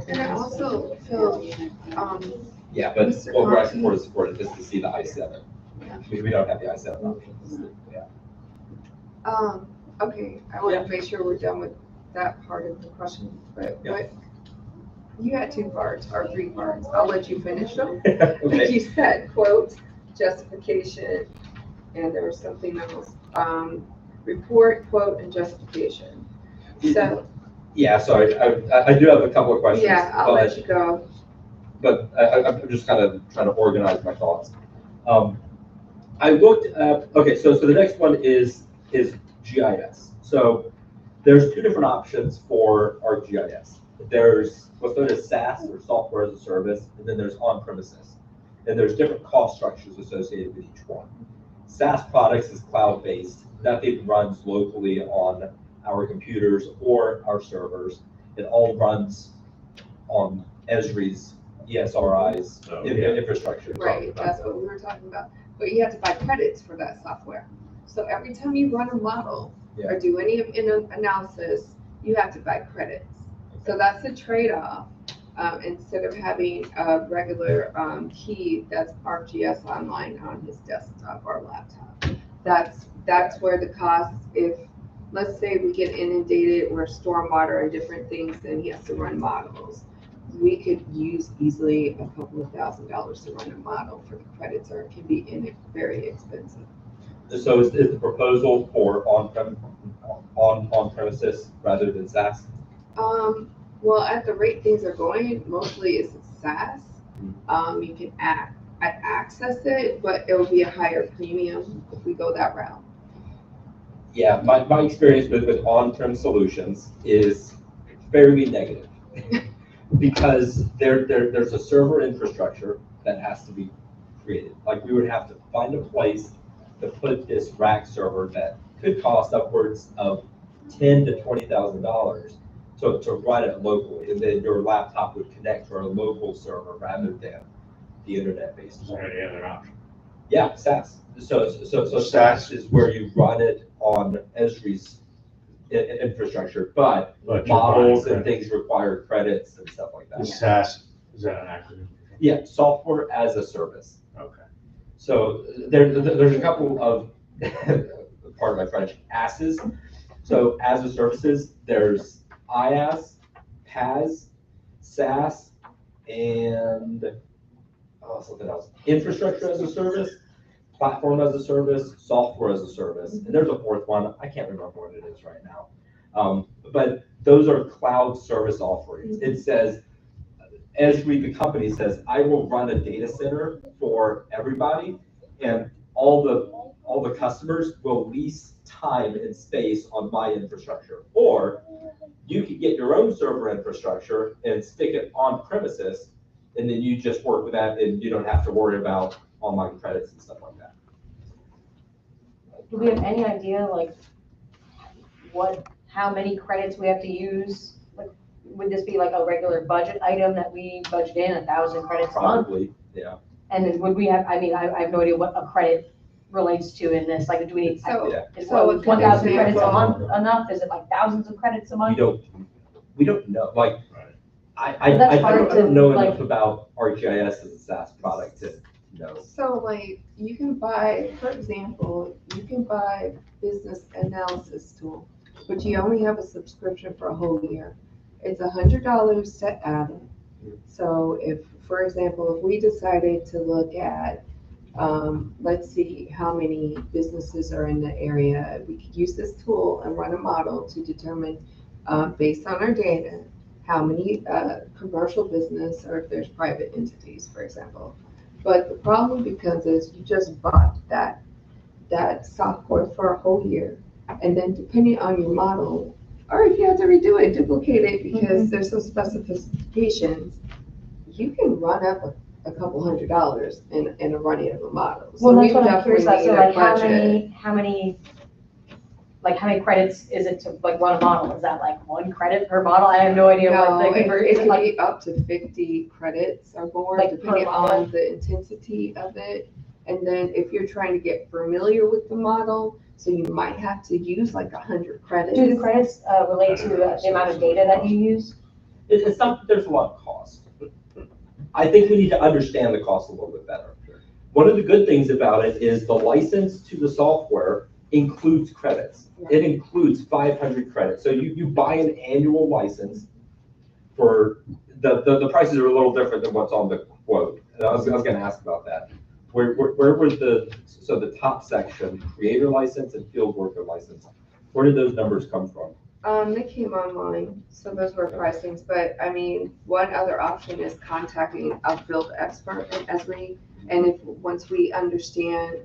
Speaker 9: And I also feel,
Speaker 5: Yeah, but
Speaker 9: Mr.
Speaker 5: what we're
Speaker 9: Conti-
Speaker 5: asking for is just to see the i7.
Speaker 9: Yeah.
Speaker 5: We don't have the i7 options. Yeah.
Speaker 9: okay, I want
Speaker 5: Yeah.
Speaker 9: to make sure we're done with that part of the question, but
Speaker 5: Yeah.
Speaker 9: what, you had 2 parts or 3 parts. I'll let you finish them.
Speaker 5: Okay.
Speaker 9: You said quote, justification, and there was something else. Report, quote, and justification. So,
Speaker 5: Yeah, sorry, I do have a couple of questions.
Speaker 9: yeah, I'll let you go.
Speaker 5: But I'm just kind of trying to organize my thoughts. I looked at, okay, so the next one is GIS. So there's 2 different options for our GIS. There's what's known as SaaS, or software as a service, and then there's on-premises. And there's different cost structures associated with each one. SaaS products is cloud-based. Nothing runs locally on our computers or our servers. It all runs on Esri's ESRI's infrastructure.
Speaker 9: Right, that's what we were talking about. But you have to buy credits for that software. So every time you run a model or do any analysis, you have to buy credits. So that's the trade-off. Instead of having a regular key that's ArcGIS Online on his desktop or laptop. That's where the cost, if, let's say we get inundated or stormwater and different things, then he has to run models. We could use easily a couple of $1,000s to run a model for the credits, or it can be very expensive.
Speaker 5: So is the proposal for on-premises rather than SaaS?
Speaker 9: Well, at the rate things are going, mostly it's SaaS. You can access it, but it will be a higher premium if we go that route.
Speaker 5: Yeah, my experience with on-prem solutions is fairly negative. Because there's a server infrastructure that has to be created. Like, we would have to find a place to put this rack server that could cost upwards of $10,000 to $20,000 to run it locally, and then your laptop would connect to a local server rather than the internet-based.
Speaker 3: Is there any other option?
Speaker 5: Yeah, SaaS. So SaaS is where you run it on Esri's infrastructure, but
Speaker 3: But you're
Speaker 5: models
Speaker 3: buying
Speaker 5: and things require credits and stuff like that.
Speaker 3: Is SaaS, is that an acronym?
Speaker 5: Yeah, software as a service.
Speaker 3: Okay.
Speaker 5: So there's a couple of, pardon my French, asses. So as a services, there's IaaS, PaaS, SaaS, and something else. Infrastructure as a service, platform as a service, software as a service, and there's a 4th one. I can't remember what it is right now. But those are cloud service offerings. It says, Esri, the company says, I will run a data center for everybody, and all the customers will lease time and space on my infrastructure. Or you could get your own server infrastructure and stick it on premises, and then you just work with that, and you don't have to worry about online credits and stuff like that.
Speaker 1: Do we have any idea, like, how many credits we have to use? Like, would this be like a regular budget item that we budget in 1,000 credits a month?
Speaker 5: Probably, yeah.
Speaker 1: And then would we have, I mean, I have no idea what a credit relates to in this, like, do we,
Speaker 9: So,
Speaker 1: is
Speaker 9: so a
Speaker 1: 1,000
Speaker 9: good
Speaker 1: credits a
Speaker 9: example-
Speaker 1: month enough? Is it like thousands of credits a month?
Speaker 5: We don't know. Like,
Speaker 3: Right.
Speaker 5: I
Speaker 1: That's hard
Speaker 5: don't
Speaker 1: to,
Speaker 5: know
Speaker 1: like-
Speaker 5: enough about ArcGIS as a SaaS product to know.
Speaker 9: So like, you can buy, for example, you can buy business analysis tool, but you only have a subscription for a whole year. It's $100 to add it. So if, for example, if we decided to look at Let's see how many businesses are in the area. We could use this tool and run a model to determine, based on our data, how many commercial business or if there's private entities, for example. But the problem becomes is you just bought that software for a whole year. And then depending on your model, or if you have to redo it, duplicate it because there's some specifications, you can run up a couple $100 in a running of a model. So
Speaker 1: Well, that's
Speaker 9: we
Speaker 1: what I'm curious about,
Speaker 9: definitely
Speaker 1: so
Speaker 9: need a
Speaker 1: like how many credits is it to like run a model? Is that like 1 credit per model? I have no idea
Speaker 9: No,
Speaker 1: what the
Speaker 9: it
Speaker 1: conversion is
Speaker 9: could
Speaker 1: like.
Speaker 9: be up to 50 credits or more,
Speaker 1: Like per
Speaker 9: depending
Speaker 1: model?
Speaker 9: on the intensity of it. And then if you're trying to get familiar with the model, so you might have to use like 100 credits.
Speaker 1: Do the credits relate to the amount of data that you use?
Speaker 5: It's not that there's a lot of cost. I think we need to understand the cost a little bit better. One of the good things about it is the license to the software includes credits. It includes 500 credits. So you buy an annual license for, the prices are a little different than what's on the quote. And I was gonna ask about that. Where was so the top section, creator license and field worker license, where did those numbers come from?
Speaker 9: They came online, so those were pricings, but I mean, one other option is contacting a field expert in Esri. And if, once we understand,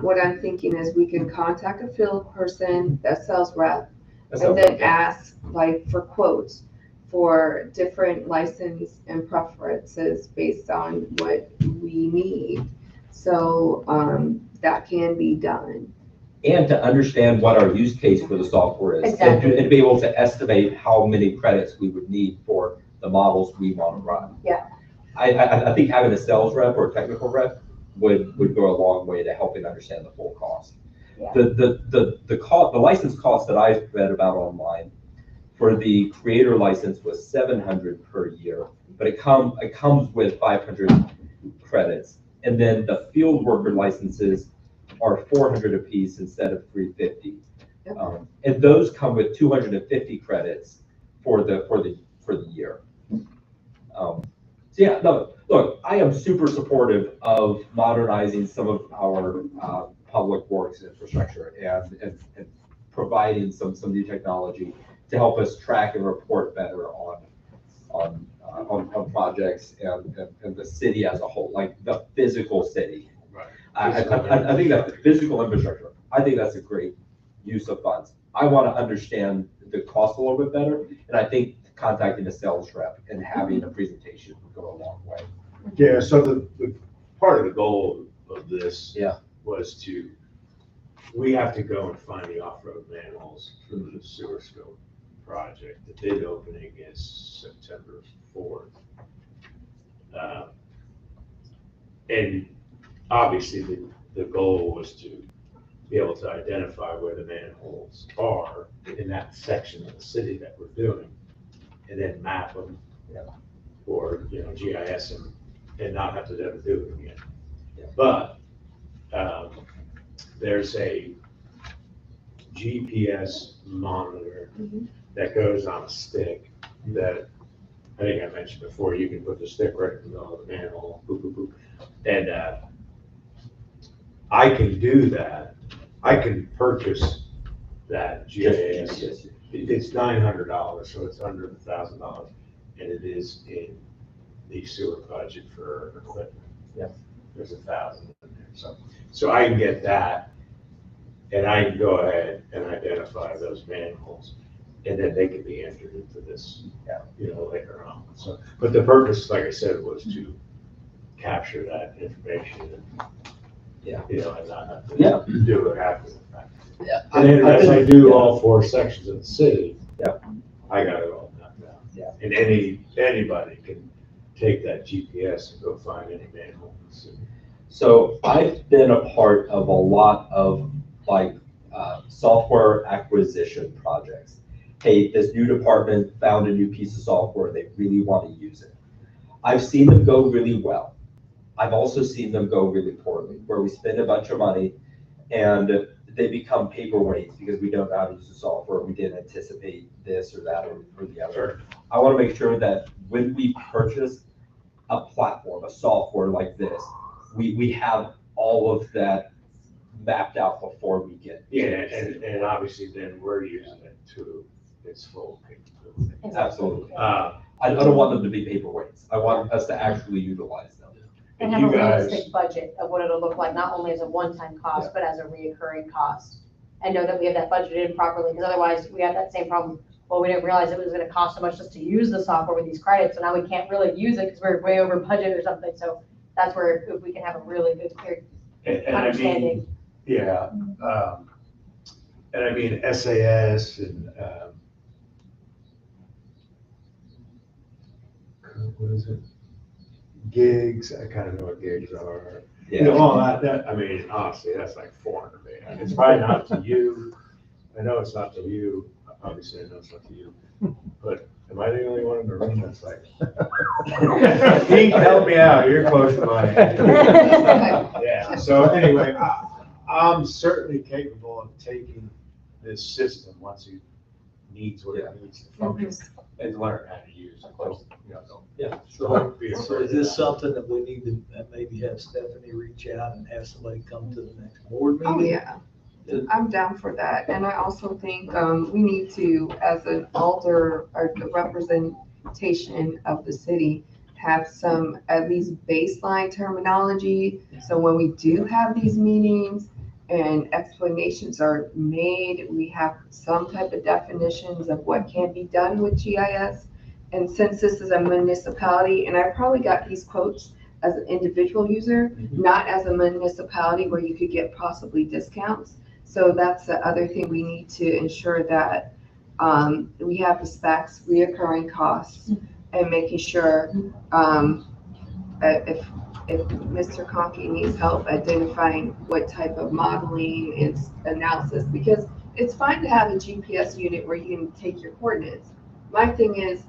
Speaker 9: what I'm thinking is we can contact a field person, a sales rep, and then ask like for quotes for different license and preferences based on what we need. So, that can be done.
Speaker 5: And to understand what our use case for the software is.
Speaker 1: Exactly.
Speaker 5: And to be able to estimate how many credits we would need for the models we want to run.
Speaker 1: Yeah.
Speaker 5: I think having a sales rep or a technical rep would go a long way to helping understand the full cost.
Speaker 1: Yeah.
Speaker 5: The license cost that I read about online for the creator license was $700 per year, but it comes with 500 credits. And then the field worker licenses are 400 apiece instead of 350. And those come with 250 credits for the year. So yeah, no, look, I am super supportive of modernizing some of our public works infrastructure and providing some new technology to help us track and report better on projects and the city as a whole, like the physical city.
Speaker 3: Right.
Speaker 5: I think that the physical infrastructure, I think that's a great use of funds. I want to understand the cost a little bit better, and I think contacting a sales rep and having a presentation would go a long way.
Speaker 3: Yeah, so the part of the goal of this
Speaker 5: Yeah.
Speaker 3: was we have to go and find the off-road manholes for the sewer scope project. The bid opening is September 4th. And obviously the goal was to be able to identify where the manholes are in that section of the city that we're doing, and then map them, or, GIS them, and not have to ever do it again.
Speaker 5: Yeah.
Speaker 3: But there's a GPS monitor that goes on a stick that I think I mentioned before. You can put the stick right in the middle of the manhole, boop, boop, boop. And I can do that. I can purchase that GIS. It's $900, so it's under $1,000, and it is in the sewer budget for equipment.
Speaker 5: Yeah.
Speaker 3: There's $1,000 in there, so I can get that, and I can go ahead and identify those manholes, and then they can be entered into this, later on. So, but the purpose, like I said, was to capture that information and, and not have to do it after the fact.
Speaker 5: Yeah.
Speaker 3: And then as I do all 4 sections of the city, I got it all mapped out.
Speaker 5: Yeah.
Speaker 3: And anybody can take that GPS and go find any manhole in the city.
Speaker 5: So I've been a part of a lot of software acquisition projects. Hey, this new department found a new piece of software, they really want to use it. I've seen them go really well. I've also seen them go really poorly, where we spend a bunch of money and they become paperweights because we don't know how to use the software. We didn't anticipate this or that or the other. I want to make sure that when we purchase a platform, a software like this, we have all of that mapped out before we get.
Speaker 3: Yeah, and obviously then we're using it to its full capability.
Speaker 5: Absolutely.
Speaker 3: Uh,
Speaker 5: I don't want them to be paperweights. I want us to actually utilize them.
Speaker 1: And
Speaker 3: and
Speaker 1: have a
Speaker 3: you guys,
Speaker 1: realistic budget of what it'll look like, not only as a one-time cost, but as a reoccurring cost. And know that we have that budgeted properly, because otherwise we have that same problem. Well, we didn't realize it was gonna cost so much just to use the software with these credits, so now we can't really use it because we're way over budget or something. So that's where if we can have a really good, clear
Speaker 3: and I
Speaker 1: understanding.
Speaker 3: mean, yeah, and I mean SAS and, what is it? Gigs, I kind of know what gigs are. You know, all that, I mean, honestly, that's like 400 million. It's probably not to you. I know it's not to you. Obviously, I know it's not to you. But am I the only one in the room that's like? Pete, help me out. You're close to my head. Yeah. So anyway, I'm certainly capable of taking this system once it needs what it needs to function and learn how to use it. So, you know,
Speaker 7: Yeah.
Speaker 3: so
Speaker 7: So is this something that we need to maybe have Stephanie reach out and have somebody come to the next board meeting?
Speaker 9: Oh, yeah. I'm down for that. And I also think we need to, as an alder or the representation of the city, have some at least baseline terminology. So when we do have these meetings and explanations are made, we have some type of definitions of what can be done with GIS. And since this is a municipality, and I probably got these quotes as an individual user, not as a municipality where you could get possibly discounts. So that's the other thing we need to ensure that we have the specs, reoccurring costs, and making sure if Mr. Conkey needs help identifying what type of modeling and analysis, because it's fine to have a GPS unit where you can take your coordinates. My thing is,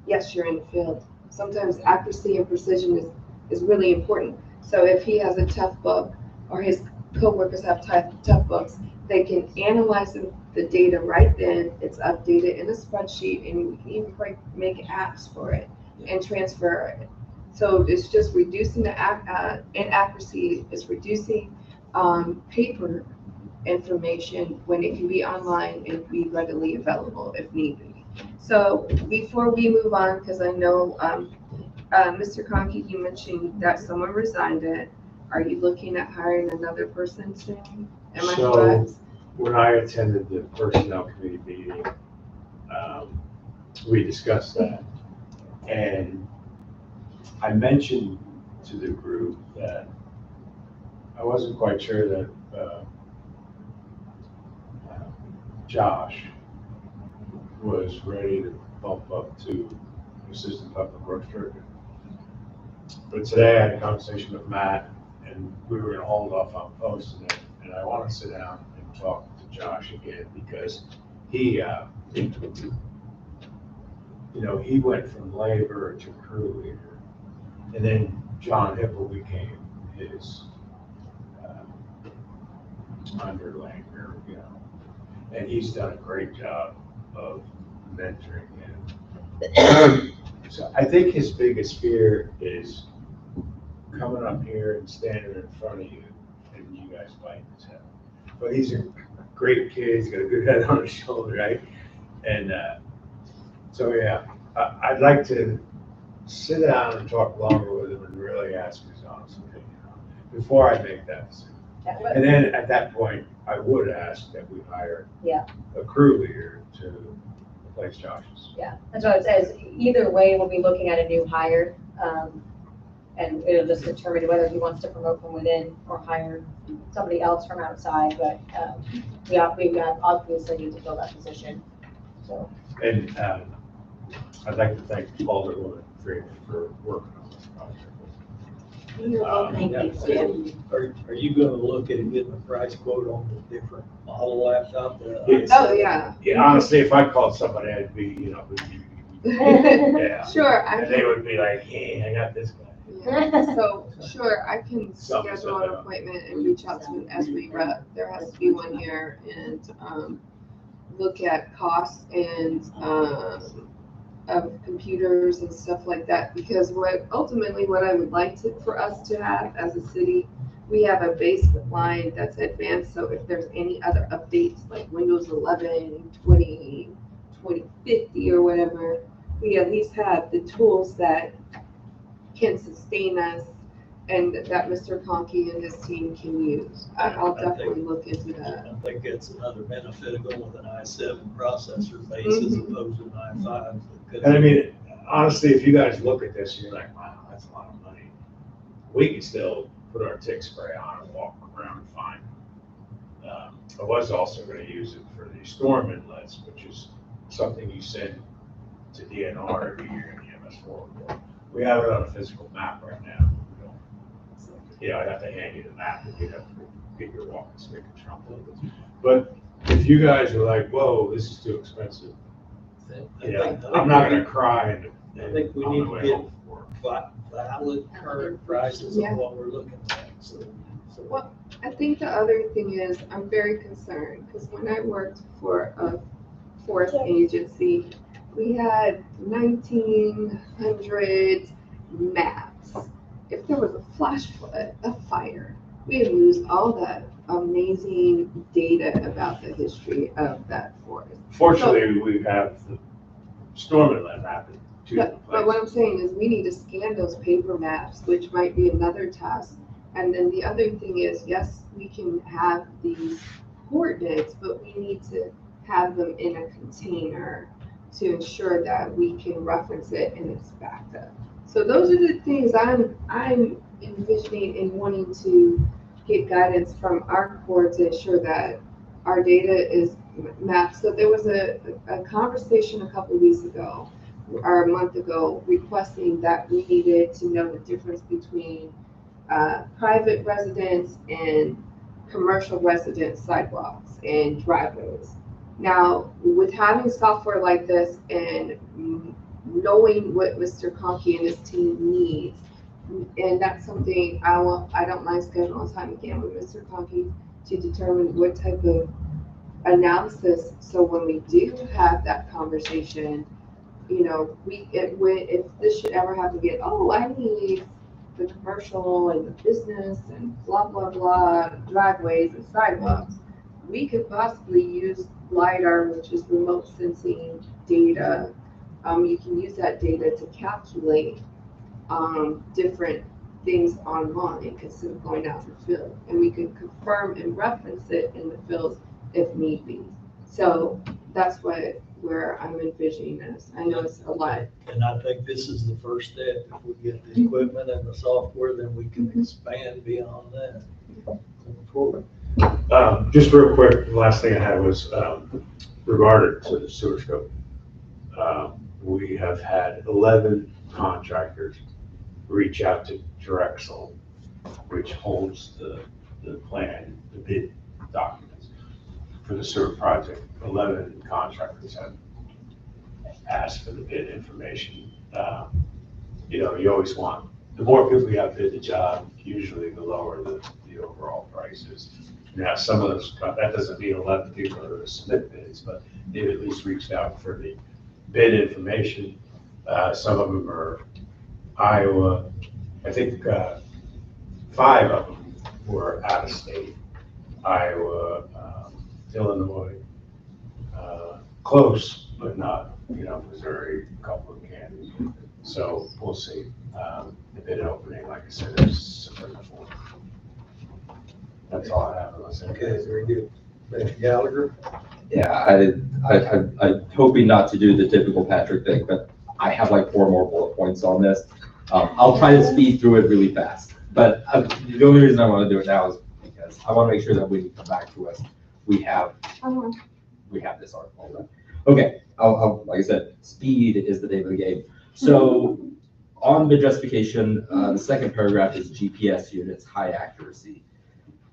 Speaker 9: yes, you're in the field. Sometimes accuracy and precision is really important. So if he has a tough book or his coworkers have tough books, they can analyze the data right then. It's updated in a spreadsheet, and you can even make apps for it and transfer it. So it's just reducing the inaccuracy. It's reducing paper information when it can be online and be readily available if needed. So before we move on, because I know Mr. Conkey, you mentioned that someone resigned it. Are you looking at hiring another person soon? Am I
Speaker 3: So,
Speaker 9: correct?
Speaker 3: when I attended the personnel committee meeting, we discussed that. And I mentioned to the group that I wasn't quite sure that Josh was ready to bump up to assistant public works director. But today I had a conversation with Matt, and we were gonna hold off on posting it, and I want to sit down and talk to Josh again, because he, he went from labor to crew leader, and then John Hipple became his underling, and he's done a great job of mentoring him. So I think his biggest fear is coming up here and standing in front of you and you guys biting his head. But he's a great kid, he's got a good head on his shoulder, right? And so, yeah, I'd like to sit down and talk longer with him and really ask his honest opinion before I make that decision. And then at that point, I would ask that we hire a crew leader to replace Josh's.
Speaker 1: Yeah, that's what it says. Either way, we'll be looking at a new hire. And it'll just determine whether he wants to promote from within or hire somebody else from outside. But we obviously need to fill that position. So.
Speaker 3: And I'd like to thank Alderwoman Freeman for working on this project.
Speaker 4: Thank you, Tim.
Speaker 7: Are you gonna look at getting a price quote on the different model laptop?
Speaker 9: Oh, yeah.
Speaker 3: Yeah, honestly, if I called somebody, I'd be, yeah.
Speaker 9: Sure,
Speaker 3: And they would be like, hey, I got this guy.
Speaker 9: Yeah. So, sure, I can
Speaker 3: Something
Speaker 9: schedule an
Speaker 3: up.
Speaker 9: appointment and reach out to an SB rep. There has to be one here and look at costs and of computers and stuff like that, because ultimately what I would like for us to have as a city, we have a baseline that's advanced, so if there's any other updates like Windows 11, 2050 or whatever, we at least have the tools that can sustain us and that Mr. Conkey and his team can use. I'll definitely look into that.
Speaker 7: I think that's another benefit of going with an i7 processor base as opposed to an i5.
Speaker 3: And I mean, honestly, if you guys look at this, you're like, wow, that's a lot of money. We can still put our tick spray on and walk around fine. I was also gonna use it for the storm inlets, which is something you send to DNR every year in the MS4 report. We have it on a physical map right now. We don't, I'd have to hand you the map and you'd have to get your walking stick and trump it. But if you guys are like, whoa, this is too expensive, I'm not gonna cry and.
Speaker 7: I think we
Speaker 3: on
Speaker 7: need
Speaker 3: the
Speaker 7: to
Speaker 3: way
Speaker 7: get
Speaker 3: home for
Speaker 7: valid current prices of what we're looking at, so.
Speaker 9: Well, I think the other thing is I'm very concerned because when I worked for a forest agency, we had 1900 maps. If there was a flash flood, a fire, we would lose all that amazing data about the history of that forest.
Speaker 3: Fortunately, we have the storm inlet map in two different
Speaker 9: But what
Speaker 3: places.
Speaker 9: I'm saying is we need to scan those paper maps, which might be another task. And then the other thing is, yes, we can have these coordinates, but we need to have them in a container to ensure that we can reference it and it's backed up. So those are the things I'm envisioning and wanting to get guidance from our core to ensure that our data is mapped. So there was a conversation a couple of weeks ago or a month ago requesting that we needed to know the difference between private residents and commercial residents sidewalks and driveways. Now, with having software like this and knowing what Mr. Conkey and his team needs, and that's something I don't mind scheduling time again with Mr. Conkey to determine what type of analysis. So when we do have that conversation, if this should ever have to get, I need the commercial and the business and blah, blah, blah, driveways and sidewalks, we could possibly use LiDAR, which is remote sensing data. You can use that data to calculate different things online instead of going out in the field. And we can confirm and reference it in the fields if need be. So that's where I'm envisioning this. I know it's a lot.
Speaker 7: And I think this is the first step. If we get the equipment and the software, then we can expand beyond that. Going forward.
Speaker 3: Just real quick, the last thing I had was regarding to the sewer scope. We have had 11 contractors reach out to Drexel, which holds the plan, the bid documents for the sewer project. 11 contractors have asked for the bid information. You always want, the more people you have bid the job, usually the lower the overall price is. Now, some of those, that doesn't mean 11 people are going to submit bids, but they've at least reached out for the bid information. Some of them are Iowa. I think 5 of them were out of state. Iowa, Illinois, close, but not, Missouri, a couple of Kansas. So we'll see. The bid opening, like I said, is September 4th. That's all I have.
Speaker 7: Okay, very good. Mr. Gallagher?
Speaker 5: Yeah, I'm hoping not to do the typical Patrick thing, but I have like 4 more bullet points on this. I'll try to speed through it really fast, but the only reason I want to do it now is because I want to make sure that when you come back to us, we have this article. Okay, like I said, speed is the name of the game. So on the justification, the second paragraph is GPS units, high accuracy.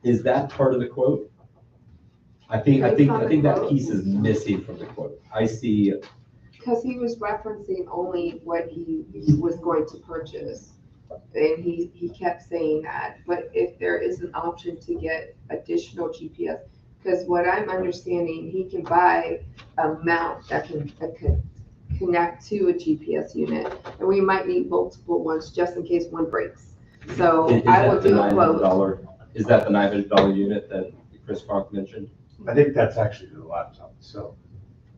Speaker 5: Is that part of the quote? I think that piece is missing from the quote. I see.
Speaker 9: Because he was referencing only what he was going to purchase. And he kept saying that, but if there is an option to get additional GPS, because what I'm understanding, he can buy a mount that can connect to a GPS unit. And we might need multiple ones just in case one breaks. So
Speaker 5: Is
Speaker 9: I will
Speaker 5: that the
Speaker 9: do a quote.
Speaker 5: $900? Is that the $900 unit that Chris Frank mentioned?
Speaker 3: I think that's actually the laptop, so.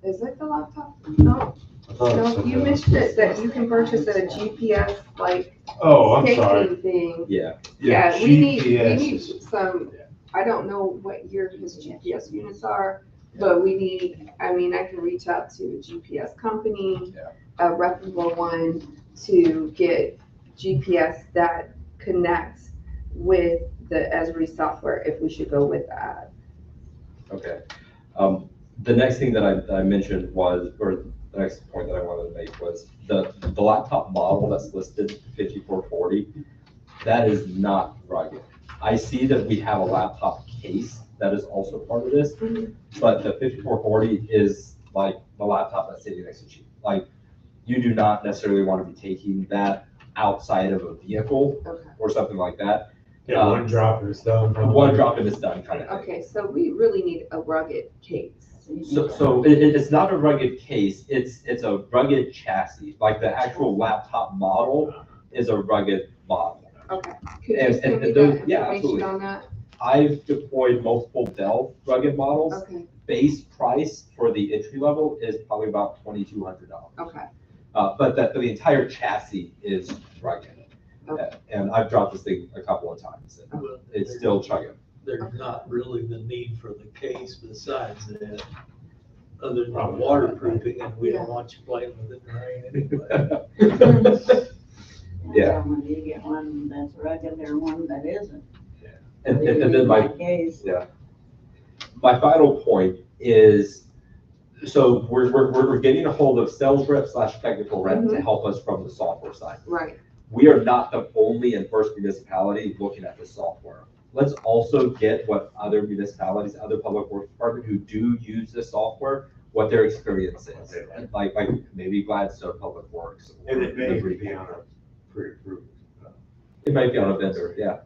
Speaker 9: Is it the laptop? No,
Speaker 8: Oh,
Speaker 9: no, you mentioned it, that you can purchase a GPS like
Speaker 3: Oh, I'm sorry.
Speaker 9: staking thing.
Speaker 5: Yeah.
Speaker 9: Yeah, we need
Speaker 3: GPS.
Speaker 9: some, I don't know what year his GPS units are, but we need, I mean, I can reach out to a GPS company, a reputable one, to get GPS that connects with the Esri software if we should go with that.
Speaker 5: Okay. The next thing that I mentioned was, or the next point that I wanted to make was the laptop model that's listed, 5440, that is not rugged. I see that we have a laptop case that is also part of this, but the 5440 is like the laptop that's sitting next to you. Like, you do not necessarily want to be taking that outside of a vehicle
Speaker 9: Okay.
Speaker 5: or something like that.
Speaker 3: Yeah, one drop is done.
Speaker 5: One drop and it's done kind of thing.
Speaker 9: Okay, so we really need a rugged case.
Speaker 5: So it's not a rugged case, it's a rugged chassis, like the actual laptop model is a rugged model.
Speaker 9: Okay, could you
Speaker 5: And-
Speaker 9: send
Speaker 5: and
Speaker 9: me
Speaker 5: those-
Speaker 9: that
Speaker 5: yeah,
Speaker 9: information
Speaker 5: absolutely.
Speaker 9: on that?
Speaker 5: I've deployed multiple Dell rugged models.
Speaker 9: Okay,
Speaker 5: Base price for the entry level is probably about $2,200.
Speaker 9: okay,
Speaker 5: But the entire chassis is rugged.
Speaker 9: Okay.
Speaker 5: And I've dropped this thing a couple of times, and
Speaker 7: Well,
Speaker 5: it's still chugging.
Speaker 7: There's not really the need for the case besides that, other than
Speaker 3: Probably.
Speaker 7: waterproofing, and we
Speaker 9: Yeah.
Speaker 7: don't want you playing with it in the rain anyway.
Speaker 5: Yeah.
Speaker 4: When you get one that's rugged or one that isn't.
Speaker 5: And then my
Speaker 4: Case.
Speaker 5: my final point is, so we're getting a hold of sales rep / technical rep to help us from the software side.
Speaker 9: right,
Speaker 5: We are not the only and first municipality looking at this software. Let's also get what other municipalities, other public works department who do use this software, what their experience is. Like maybe Gladstone Public Works. or
Speaker 3: And it may
Speaker 5: Liberty
Speaker 3: be on
Speaker 5: County.
Speaker 3: a pre-approved.
Speaker 5: It might be on a vendor, yeah.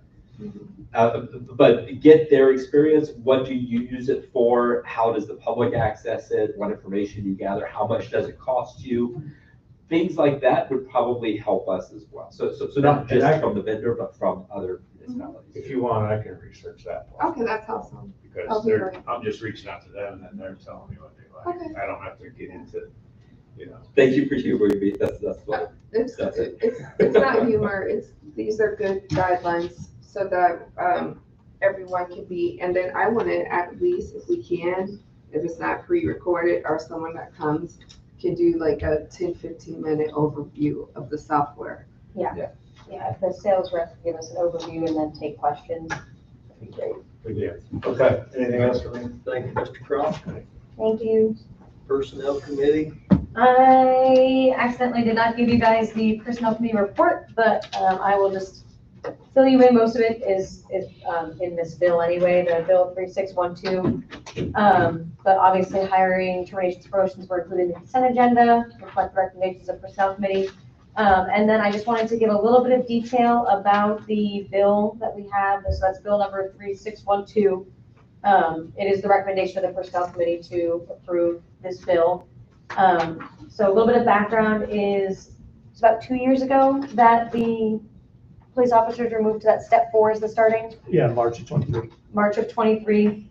Speaker 5: But get their experience. What do you use it for? How does the public access it? What information do you gather? How much does it cost you? Things like that would probably help us as well. So not just from the vendor, but from other municipalities.
Speaker 3: If you want, I can research that. for you,
Speaker 9: okay, that's awesome.
Speaker 3: Because
Speaker 9: Okay,
Speaker 3: they're,
Speaker 9: great.
Speaker 3: I'm just reaching out to them and they're telling me what they like.
Speaker 9: Okay.
Speaker 3: I don't have to get into,
Speaker 5: Thank you for humoring me. That's what.
Speaker 9: It's,
Speaker 5: That's it.
Speaker 9: it's not humor, these are good guidelines so that, everyone can be, and then I want to at least, if we can, if it's not pre-recorded, or someone that comes can do like a 10-15 minute overview of the software.
Speaker 12: Yeah, if the sales rep can give us an overview and then take questions, that'd be great.
Speaker 3: good deal. Okay, anything else for me?
Speaker 7: Thank you, Mr. Croft.
Speaker 12: Thank you.
Speaker 7: Personnel Committee,
Speaker 12: I accidentally did not give you guys the personnel committee report, but I will just fill you in. Most of it is in this bill anyway, the bill 3612. But obviously hiring, terminations, promotions were included in the consent agenda, reflect the recommendations of personnel committee. And then I just wanted to give a little bit of detail about the bill that we have. So that's bill number 3612. It is the recommendation of the personnel committee to approve this bill. So a little bit of background is, it's about 2 years ago that the police officers were moved to that step 4 as the starting,
Speaker 11: Yeah, March of 23.
Speaker 12: March of 23.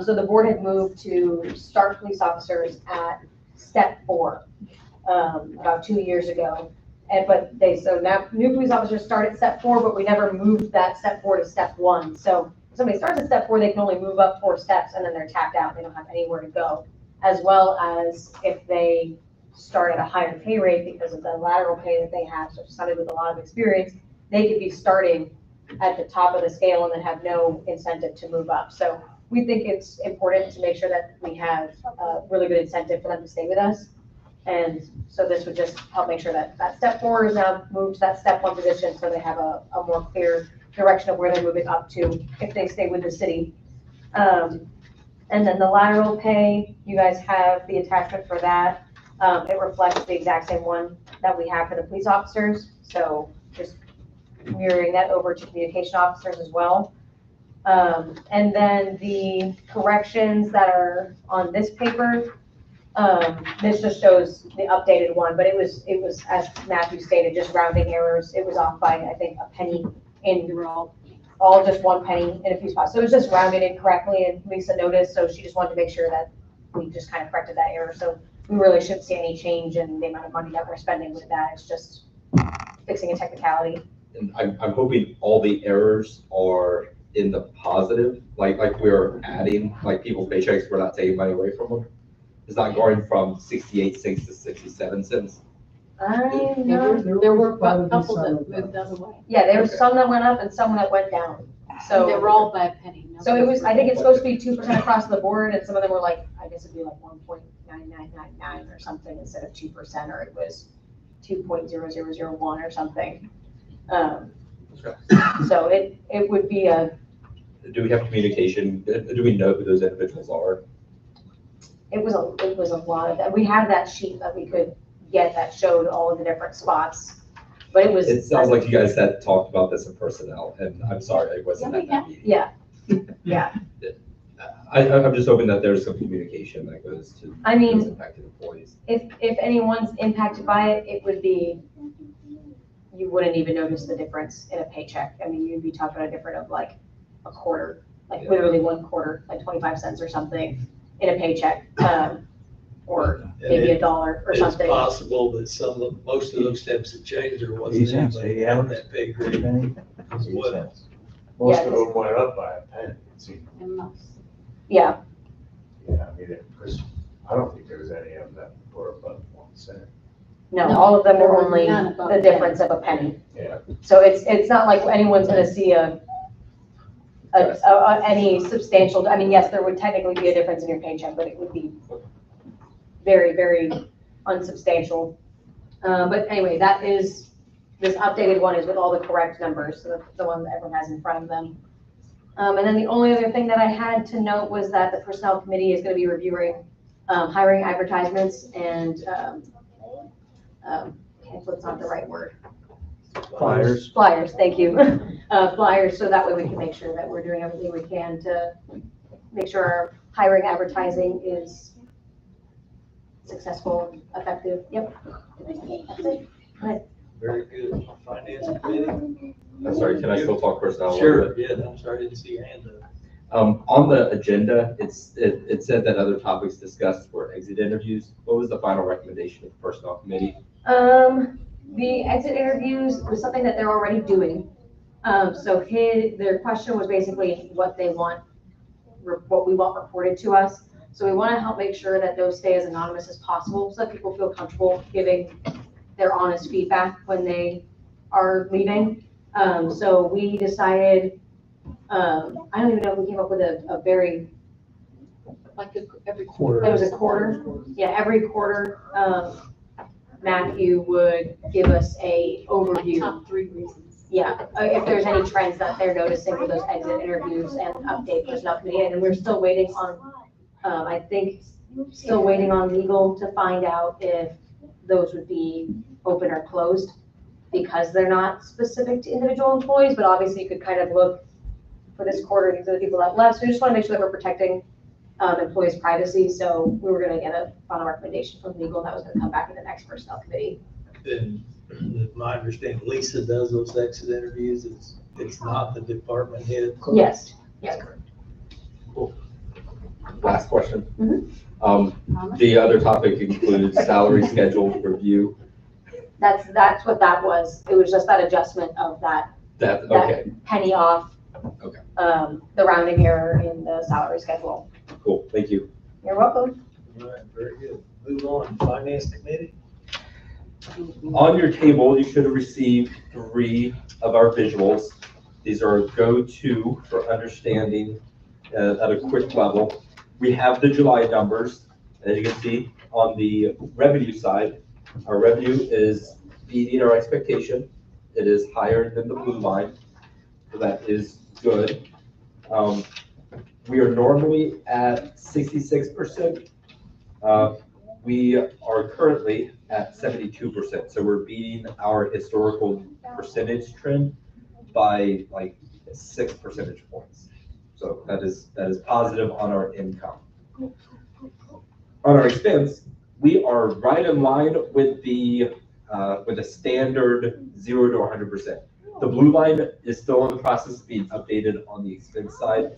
Speaker 12: So the board had moved to start police officers at step 4 about 2 years ago. So now new police officers start at step 4, but we never moved that step 4 to step 1. So if somebody starts at step 4, they can only move up 4 steps and then they're tapped out. They don't have anywhere to go. As well as if they start at a higher pay rate because of the lateral pay that they have, so somebody with a lot of experience, they could be starting at the top of the scale and then have no incentive to move up. So we think it's important to make sure that we have a really good incentive for them to stay with us. And so this would just help make sure that that step 4 is now moved to that step 1 position, so they have a more clear direction of where they're moving up to if they stay with the city. And then the lateral pay, you guys have the attachment for that. It reflects the exact same one that we have for the police officers. So just mirroring that over to communication officers as well. And then the corrections that are on this paper, This just shows the updated one, but it was, as Matthew stated, just rounding errors. It was off by, I think, a penny in all just 1 penny in a few spots. So it was just rounded incorrectly, and Lisa noticed, so she just wanted to make sure that we just kind of corrected that error. So we really shouldn't see any change in the amount of money that we're spending with that. It's just fixing a technicality.
Speaker 5: And I'm hoping all the errors are in the positive, like we're adding, like people's paychecks, we're not taking money away from them. It's not going from 68 cents to 67 cents.
Speaker 12: I'm
Speaker 1: There
Speaker 12: not,
Speaker 1: were a
Speaker 2: Probably
Speaker 1: couple
Speaker 2: some
Speaker 1: that
Speaker 2: of
Speaker 1: moved the other way.
Speaker 12: yeah, there was some that went up and some that went down. So
Speaker 1: They were all by a penny. no?
Speaker 12: So it was, I think it's supposed to be 2% across the board, and some of them were like, I guess it'd be like 1.9999 or something instead of 2%, or it was 2.0001 or something. So it would be
Speaker 5: Do we have communication? Do we know who those individuals are?
Speaker 12: it was a lot of that. We have that sheet that we could get that showed all of the different spots, but it was.
Speaker 5: It sounds like you guys had talked about this in personnel, and I'm sorry I wasn't
Speaker 1: Yeah,
Speaker 5: at
Speaker 1: we
Speaker 5: that
Speaker 1: have.
Speaker 5: meeting.
Speaker 12: Yeah,
Speaker 5: I'm just hoping that there's some communication that goes to
Speaker 12: I mean,
Speaker 5: those impacted employees.
Speaker 12: if anyone's impacted by it, it would be, you wouldn't even notice the difference in a paycheck. I mean, you'd be talking a difference of like a quarter, like literally 1/4, like 25 cents or something in a paycheck, or maybe $1 or
Speaker 7: It's
Speaker 12: something.
Speaker 7: possible that most of those steps that changed, there wasn't anybody on that pay grade as well.
Speaker 3: Most
Speaker 12: Yeah,
Speaker 3: of them went up by a penny, it seemed.
Speaker 1: And most.
Speaker 12: Yeah,
Speaker 3: Yeah, I mean, because I don't think there was any of them that were above 1 cent.
Speaker 12: no,
Speaker 1: No,
Speaker 12: all of them
Speaker 1: there
Speaker 12: were
Speaker 1: were
Speaker 12: only
Speaker 1: none above
Speaker 12: the
Speaker 1: a
Speaker 12: difference of a penny.
Speaker 3: Yeah.
Speaker 12: So it's not like anyone's gonna see any substantial, I mean, yes, there would technically be a difference in your paycheck, but it would be very, very unsubstantial. But anyway, this updated one is with all the correct numbers, so that's the one that everyone has in front of them. And then the only other thing that I had to note was that the Personnel Committee is gonna be reviewing hiring advertisements and, what's not the right word?
Speaker 8: Flyers.
Speaker 12: Flyers, thank you. Flyers, so that way we can make sure that we're doing everything we can to make sure our hiring advertising is successful, effective. Yep. That's it.
Speaker 7: Very good. Finance committee?
Speaker 5: I'm sorry, can I still talk personnel? a little
Speaker 7: Sure,
Speaker 5: bit?
Speaker 7: yeah, I'm sorry, I didn't see your hand up.
Speaker 5: On the agenda, it said that other topics discussed were exit interviews. What was the final recommendation of the personnel committee?
Speaker 12: The exit interviews was something that they're already doing. So their question was basically what they want, what we want reported to us. So we want to help make sure that those stay as anonymous as possible, so that people feel comfortable giving their honest feedback when they are leaving. So we decided, I don't even know if we came up with a very,
Speaker 1: Like every quarter.
Speaker 2: Quarter.
Speaker 12: it was a quarter. Yeah, every quarter, Matthew would give us a
Speaker 1: Like
Speaker 12: overview.
Speaker 1: top 3 reasons.
Speaker 12: Yeah, if there's any trends that they're noticing with those exit interviews and update personnel committee, and we're still waiting on, I think, still waiting on legal to find out if those would be open or closed, because they're not specific to individual employees, but obviously you could kind of look for this quarter, these are the people that left, so we just want to make sure that we're protecting employees' privacy, so we were gonna get a final recommendation from legal, and that was gonna come back in the next personnel committee.
Speaker 7: And my understanding, Lisa does those exit interviews, it's not the department head.
Speaker 12: Yes, yes.
Speaker 5: Last question.
Speaker 12: Mhm.
Speaker 5: The other topic includes salary schedule review.
Speaker 12: That's what that was. It was just that adjustment of that
Speaker 5: Okay,
Speaker 12: penny off.
Speaker 5: Okay.
Speaker 12: The rounding error in the salary schedule.
Speaker 5: cool, thank you.
Speaker 12: You're welcome.
Speaker 7: All right, very good. Move on, finance committee?
Speaker 5: On your table, you should have received 3 of our visuals. These are go-to for understanding at a quick level. We have the July numbers. As you can see, on the revenue side, our revenue is beating our expectation. It is higher than the blue line, so that is good. We are normally at 66%. We are currently at 72%, so we're beating our historical percentage trend by like 6 percentage points. So that is positive on our income. on our expense, we are right in line with the standard 0 to 100%. The blue line is still in the process of being updated on the expense side.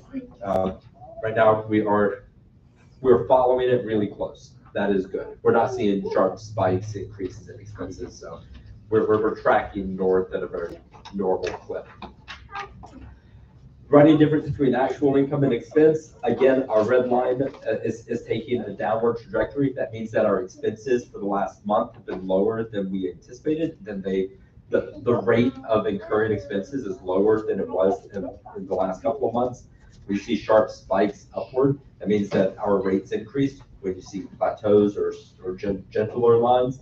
Speaker 5: Right now, we're following it really close. That is good. We're not seeing sharp spikes, increases in expenses, so we're tracking north at a very normal clip. Running difference between actual income and expense, again, our red line is taking a downward trajectory. That means that our expenses for the last month have been lower than we anticipated. The rate of incurring expenses is lower than it was in the last couple of months. We see sharp spikes upward. That means that our rates increased. When you see plateaus or gentler lines,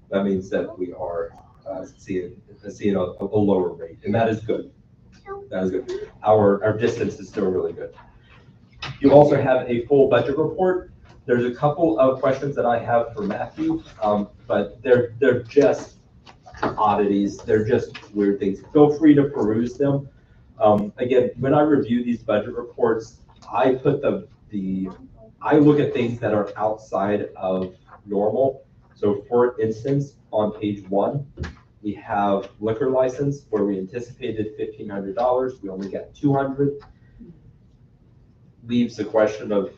Speaker 5: that means that we are seeing a lower rate, and that is good. That is good. Our distance is still really good. You also have a full budget report. There's a couple of questions that I have for Matthew, but they're just oddities. They're just weird things. Feel free to peruse them. Again, when I review these budget reports, I put I look at things that are outside of normal. So for instance, on page 1, we have liquor license where we anticipated $1,500. We only got $200. Leaves the question of,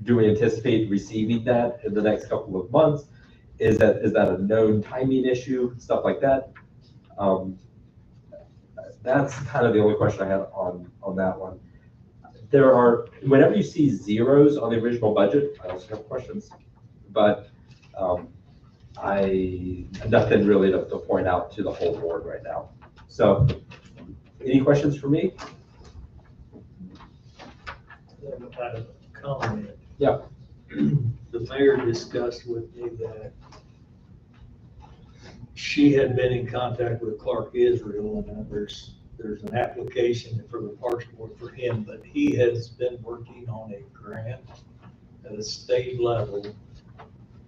Speaker 5: do we anticipate receiving that in the next couple of months? Is that a known timing issue? Stuff like that. That's kind of the only question I had on that one. Whenever you see zeros on the original budget, I also have questions, but nothing really to point out to the whole board right now. So, any questions for me?
Speaker 7: I have a comment.
Speaker 5: Yeah.
Speaker 7: The mayor discussed with me that she had been in contact with Clark Israel, and there's an application for the Parks Board for him, but he has been working on a grant at a state level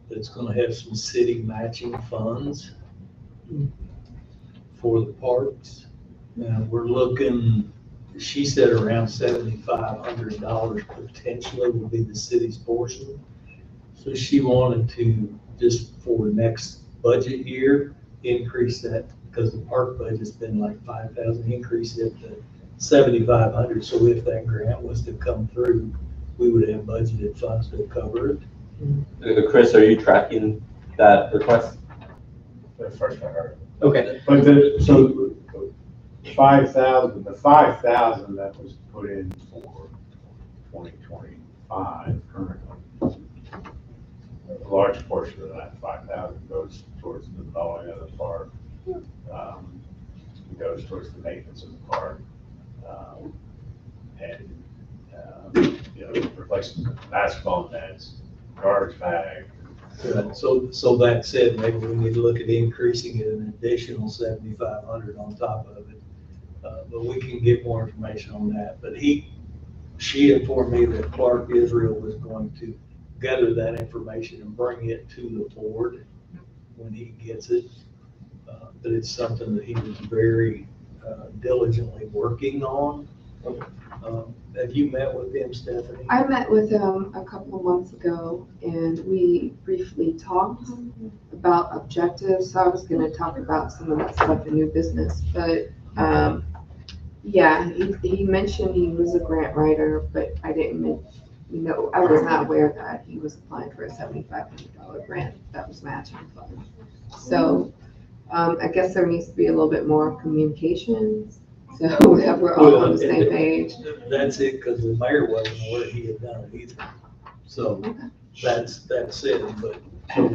Speaker 7: that's gonna have some city matching funds for the parks. Now, we're looking, she said around $7,500 potentially will be the city's portion. So she wanted to, just for the next budget year, increase that, because the park budget's been like 5,000, increase it to 7,500. So if that grant was to come through, we would have budgeted funds to cover it.
Speaker 5: Chris, are you tracking that request?
Speaker 3: The first I heard.
Speaker 5: Okay.
Speaker 13: But so 5,000, the 5,000 that was put in for 2025 currently, a large portion of that 5,000 goes towards the mowing of the park. It goes towards the maintenance of the park, and replacing basketball nets, garbage bag.
Speaker 7: So that said, maybe we need to look at increasing it an additional 7,500 on top of it. But we can get more information on that. But she informed me that Clark Israel was going to gather that information and bring it to the board when he gets it. But it's something that he was very diligently working on. Have you met with him, Stephanie?
Speaker 9: I met with him a couple of months ago, and we briefly talked about objectives. So I was going to talk about some of that stuff in new business, but yeah, he mentioned he was a grant writer, but I didn't, I was not aware that he was applying for a $7,500 grant that was matching funds. So I guess there needs to be a little bit more communication, so that we're all on the same page.
Speaker 7: That's it, because the mayor wasn't aware he had done it either. So that's it, but.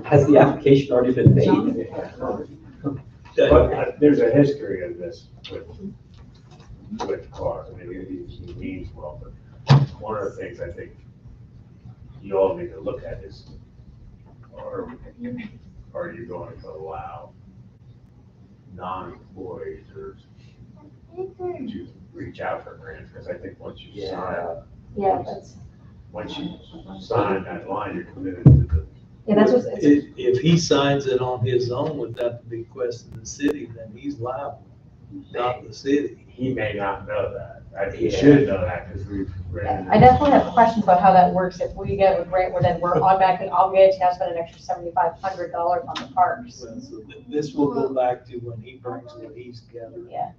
Speaker 5: Has the application already been made?
Speaker 3: But there's a history of this with Clark. I mean, he means well, but one of the things I think you all need to look at is, are you going to allow non-employees to reach out for grants? Because I think once you sign that line, you're committed to the.
Speaker 12: Yeah, that's what.
Speaker 7: If he signs it on his own without the bequest of the city, then he's liable. not the city.
Speaker 3: He may not know that. He
Speaker 8: He
Speaker 3: should
Speaker 8: should.
Speaker 3: know that because we've ran.
Speaker 12: I definitely have questions about how that works. If we get a grant, where then we're automatically obligated to have spend an extra $7,500 on the parks.
Speaker 7: Well, so this will go back to when he brings what he's gathered
Speaker 12: Yeah.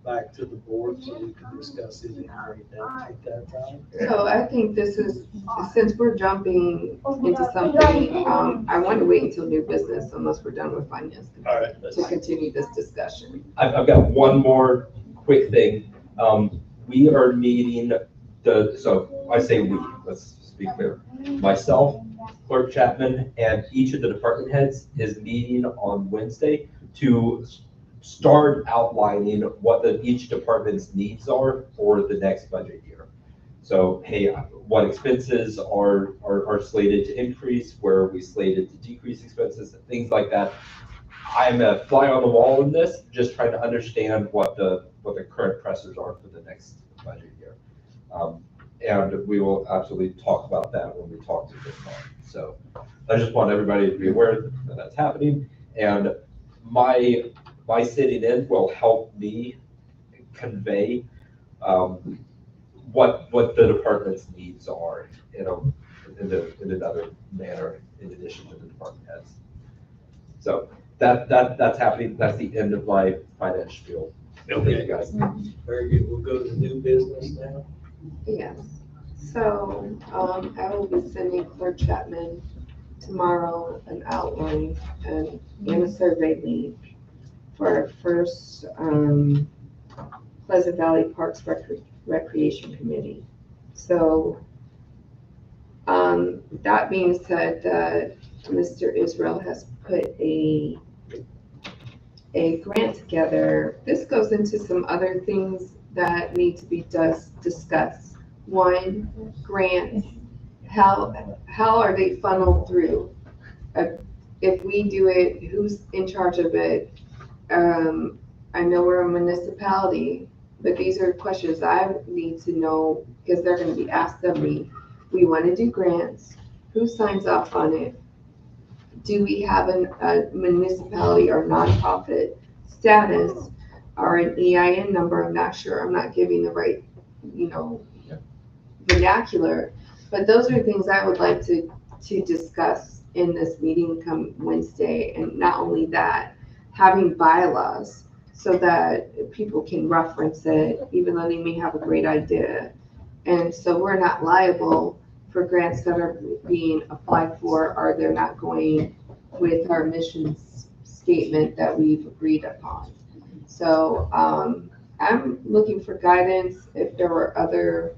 Speaker 7: back to the board, so we can discuss it in great depth at that time.
Speaker 9: So I think this is, since we're jumping into something, I want to wait until new business unless we're done with finance
Speaker 7: All right, let's,
Speaker 9: to continue this discussion.
Speaker 5: I've got one more quick thing. We are meeting so I say we, let's be clear. Myself, Clerk Chapman, and each of the department heads is meeting on Wednesday to start outlining what each department's needs are for the next budget year. So, hey, what expenses are slated to increase, where are we slated to decrease expenses, things like that. I'm a fly on the wall in this, just trying to understand what the current pressures are for the next budget year. And we will absolutely talk about that when we talk to this month. So I just want everybody to be aware that that's happening. And my sitting in will help me convey what the department's needs are, in another manner in addition to the department heads. So that's happening. That's the end of my finance spiel. Thank you, guys.
Speaker 7: very good. We'll go to new business now.
Speaker 9: Yes. So, I will be sending Clerk Chapman tomorrow an outline and a survey link for our first, Pleasant Valley Parks Recreation Committee. So, that being said, Mr. Israel has put a grant together. This goes into some other things that need to be discussed. One, grants, how are they funneled through? If we do it, who's in charge of it? I know we're a municipality, but these are questions I need to know because they're going to be asked of me. We want to do grants. Who signs off on it? Do we have a municipality or nonprofit status or an EIN number? I'm not sure. I'm not giving the right, vernacular. But those are things I would like to discuss in this meeting come Wednesday. And not only that, having bylaws so that people can reference it, even though they may have a great idea. And so we're not liable for grants that are being applied for, or they're not going with our mission statement that we've agreed upon. So I'm looking for guidance if there were other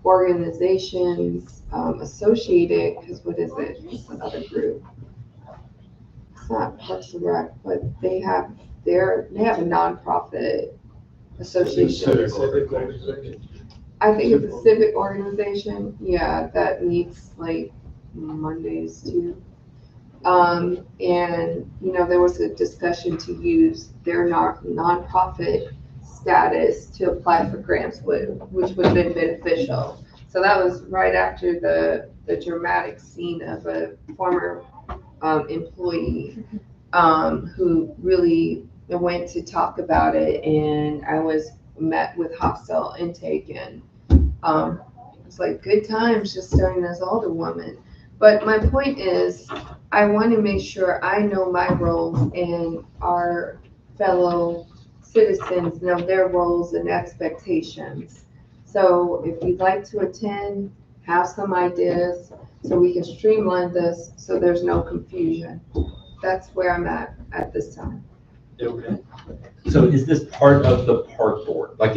Speaker 9: organizations associated, because what is it? It's another group. It's not Parks and Rec, but they have a nonprofit association. I think it's a civic organization, yeah, that meets like Mondays too. And, there was a discussion to use their nonprofit status to apply for grants, which would have been beneficial. So that was right after the dramatic scene of a former employee who really went to talk about it, and I was met with hostile intake, and it's like good times just starting as alderwoman. But my point is, I want to make sure I know my role and our fellow citizens know their roles and expectations. So if you'd like to attend, have some ideas so we can streamline this so there's no confusion. That's where I'm at this time.
Speaker 7: Okay.
Speaker 5: So is this part of the park board? Like,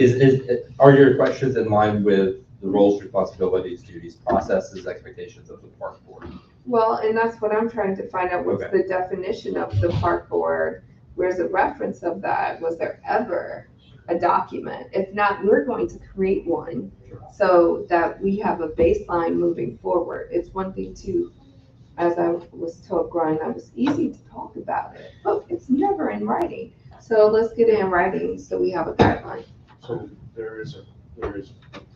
Speaker 5: are your questions in line with the roles, responsibilities, duties, processes, expectations of the park board?
Speaker 9: Well, and that's what I'm trying to find out. What's
Speaker 5: Okay.
Speaker 9: the definition of the park board? Where's the reference of that? Was there ever a document? If not, we're going to create one so that we have a baseline moving forward. It's one thing to, as I was told growing up, it's easy to talk about it, but it's never in writing. So let's get it in writing so we have a guideline.
Speaker 3: So there is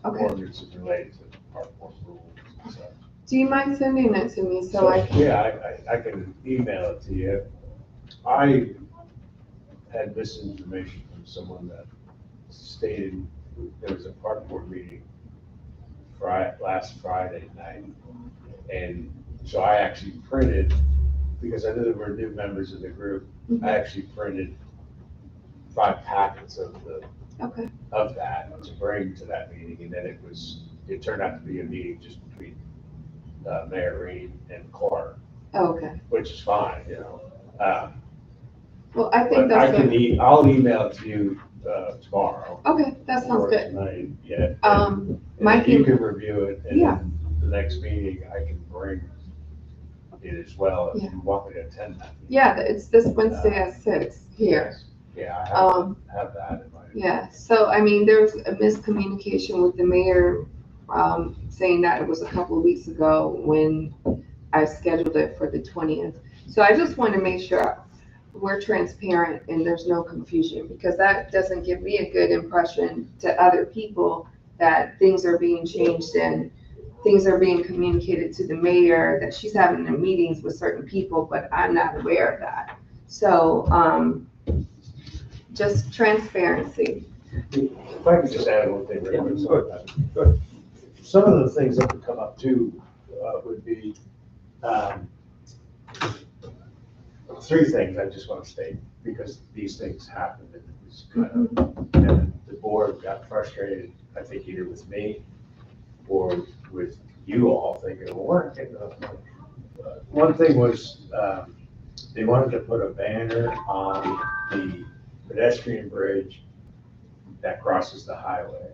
Speaker 9: Okay.
Speaker 3: ordinances related to park board rules and stuff.
Speaker 9: Do you mind sending it to me so I can?
Speaker 3: Yeah, I can email it to you. I had misinformation from someone that stated there was a park board meeting last Friday night. And so I actually printed, because I knew there were new members of the group, I actually printed 5 packets of
Speaker 9: Okay.
Speaker 3: that to bring to that meeting. And then it turned out to be a meeting just between Mayor Reed and Clark,
Speaker 9: Oh, okay.
Speaker 3: which is fine, you know.
Speaker 9: Well, I think
Speaker 3: But
Speaker 9: that's
Speaker 3: I'll email it to you tomorrow.
Speaker 9: okay, that sounds
Speaker 3: or
Speaker 9: good.
Speaker 3: Tonight, yeah. And
Speaker 9: Mike,
Speaker 3: you can review it, and
Speaker 9: Yeah.
Speaker 3: then the next meeting, I can bring it as well, if
Speaker 9: Yeah.
Speaker 3: you want me to attend that. meeting.
Speaker 9: yeah, it's this Wednesday at 6 here.
Speaker 3: Yes. Yeah, I
Speaker 9: Um,
Speaker 3: have that in mind.
Speaker 9: Yeah, so I mean, there's a miscommunication with the mayor, saying that it was a couple of weeks ago when I scheduled it for the 20th. So I just want to make sure we're transparent and there's no confusion, because that doesn't give me a good impression to other people that things are being changed and things are being communicated to the mayor, that she's having the meetings with certain people, but I'm not aware of that. So, just transparency.
Speaker 3: If I could just add one thing, real quick, sorry. Some of the things that would come up too, would be, 3 things I just want to state, because these things happen, and it's kind of, and the board got frustrated, I think either with me or with you all, thinking, well, we're not getting enough money. One thing was, they wanted to put a banner on the pedestrian bridge that crosses the highway,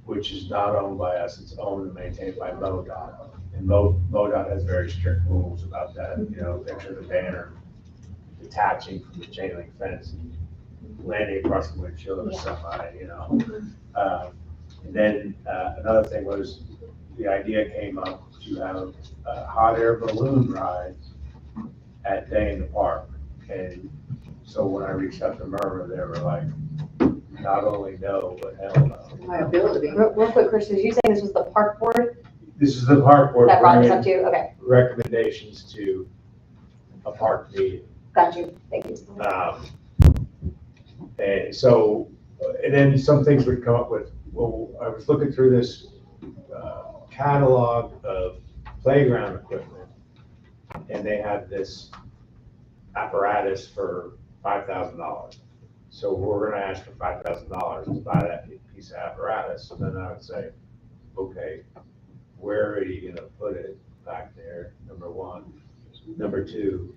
Speaker 3: which is not owned by us, it's owned and maintained by MoDOT. And MoDOT has very strict rules about that, you know, picture the banner detaching from the chain link fence and landing across the windshield of somebody, you know. And then another thing was, the idea came up to have hot air balloon rides at Day in the Park. And so when I reached out to Murrah, they were like, not only no, but hell no.
Speaker 9: Liability.
Speaker 12: Real quick, Chris, did you say this was the park board
Speaker 3: This is the park board
Speaker 12: that brought this up
Speaker 3: bringing
Speaker 12: to you? Okay,
Speaker 3: recommendations to a park meeting.
Speaker 12: got you, thank you.
Speaker 3: And so, and then some things would come up with, well, I was looking through this catalog of playground equipment, and they had this apparatus for $5,000. So we're gonna ask for $5,000 to buy that piece of apparatus. So then I would say, okay, where are you gonna put it back there, number one? Number two,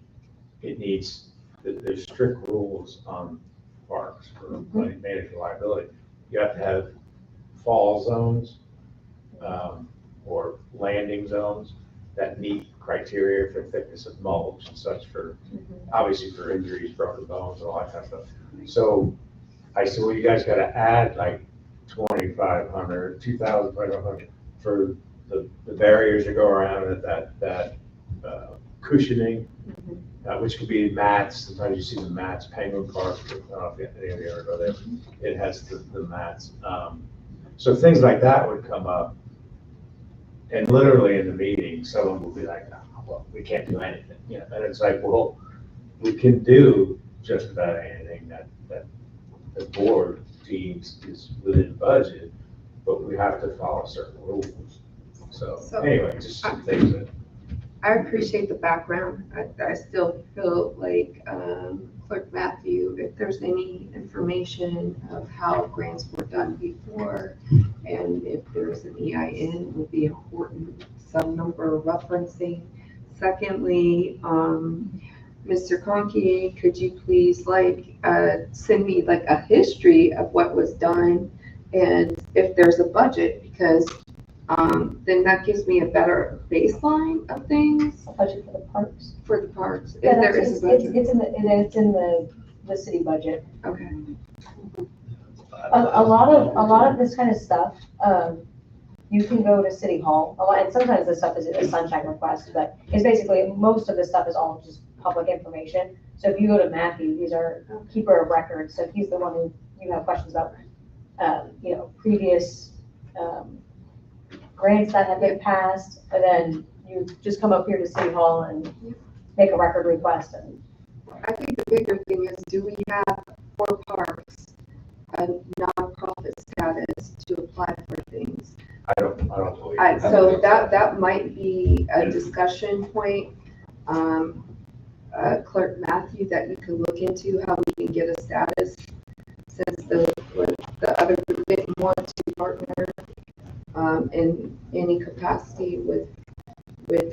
Speaker 3: there's strict rules on parks for management liability. You have to have fall zones, or landing zones that meet criteria for thickness of mulch and such, for, obviously for injuries, broken bones, and all that kind of stuff. So I said, well, you guys gotta add like 2,500, 2,500 for the barriers that go around it, that cushioning, which could be mats. Sometimes you see the mats, Penguin Park, I don't know if any of you ever go there, it has the mats. So things like that would come up. And literally in the meeting, someone will be like, oh, well, we can't do anything, you know, and it's like, well, we can do just about anything that the board deems is within budget, but we have to follow certain rules. So anyway, just some things that.
Speaker 9: I appreciate the background. I still feel like, Clerk Matthew, if there's any information of how grants were done before, and if there's an EIN, it would be important, some number referencing. Secondly, Mr. Conkey, could you please send me like a history of what was done, and if there's a budget, because then that gives me a better baseline of things.
Speaker 12: A budget for the parks?
Speaker 9: For the parks, if
Speaker 12: Yeah,
Speaker 9: there is a budget.
Speaker 12: It's in the city budget.
Speaker 9: Okay.
Speaker 12: A lot of this kind of stuff, you can go to City Hall, and sometimes this stuff is a sunshine request, but it's basically, most of this stuff is all just public information. So if you go to Matthew, he's our keeper of records, so he's the one who you have questions about, previous, grants that have been passed, and then you just come up here to City Hall and make a record request. And
Speaker 9: I think the bigger thing is, do we have for parks a nonprofit status to apply for things?
Speaker 3: I don't believe.
Speaker 9: So that might be a discussion point, Clerk Matthew, that you can look into how we can get a status, since the other group didn't want to partner in any capacity with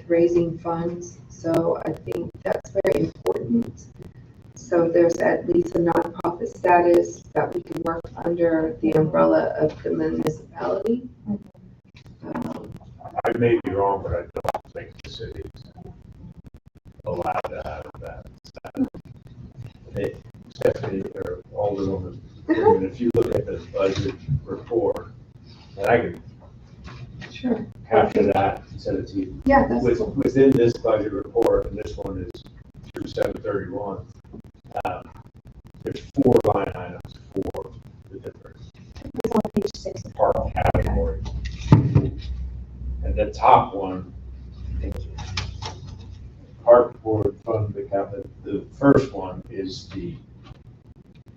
Speaker 9: raising funds. So I think that's very important. So there's at least a nonprofit status that we can work under the umbrella of the municipality.
Speaker 3: I may be wrong, but I don't think the city's allowed to have that. Stephanie, or Alderwoman, and if you look at the budget report, and I can
Speaker 9: Sure.
Speaker 3: capture that and send it to you.
Speaker 9: Yeah, that's cool.
Speaker 3: Within this budget report, and this one is through 7/31, there's 4 line items for the different
Speaker 12: It's on page 6.
Speaker 3: park categories. And the top one, park board fund account, the first one is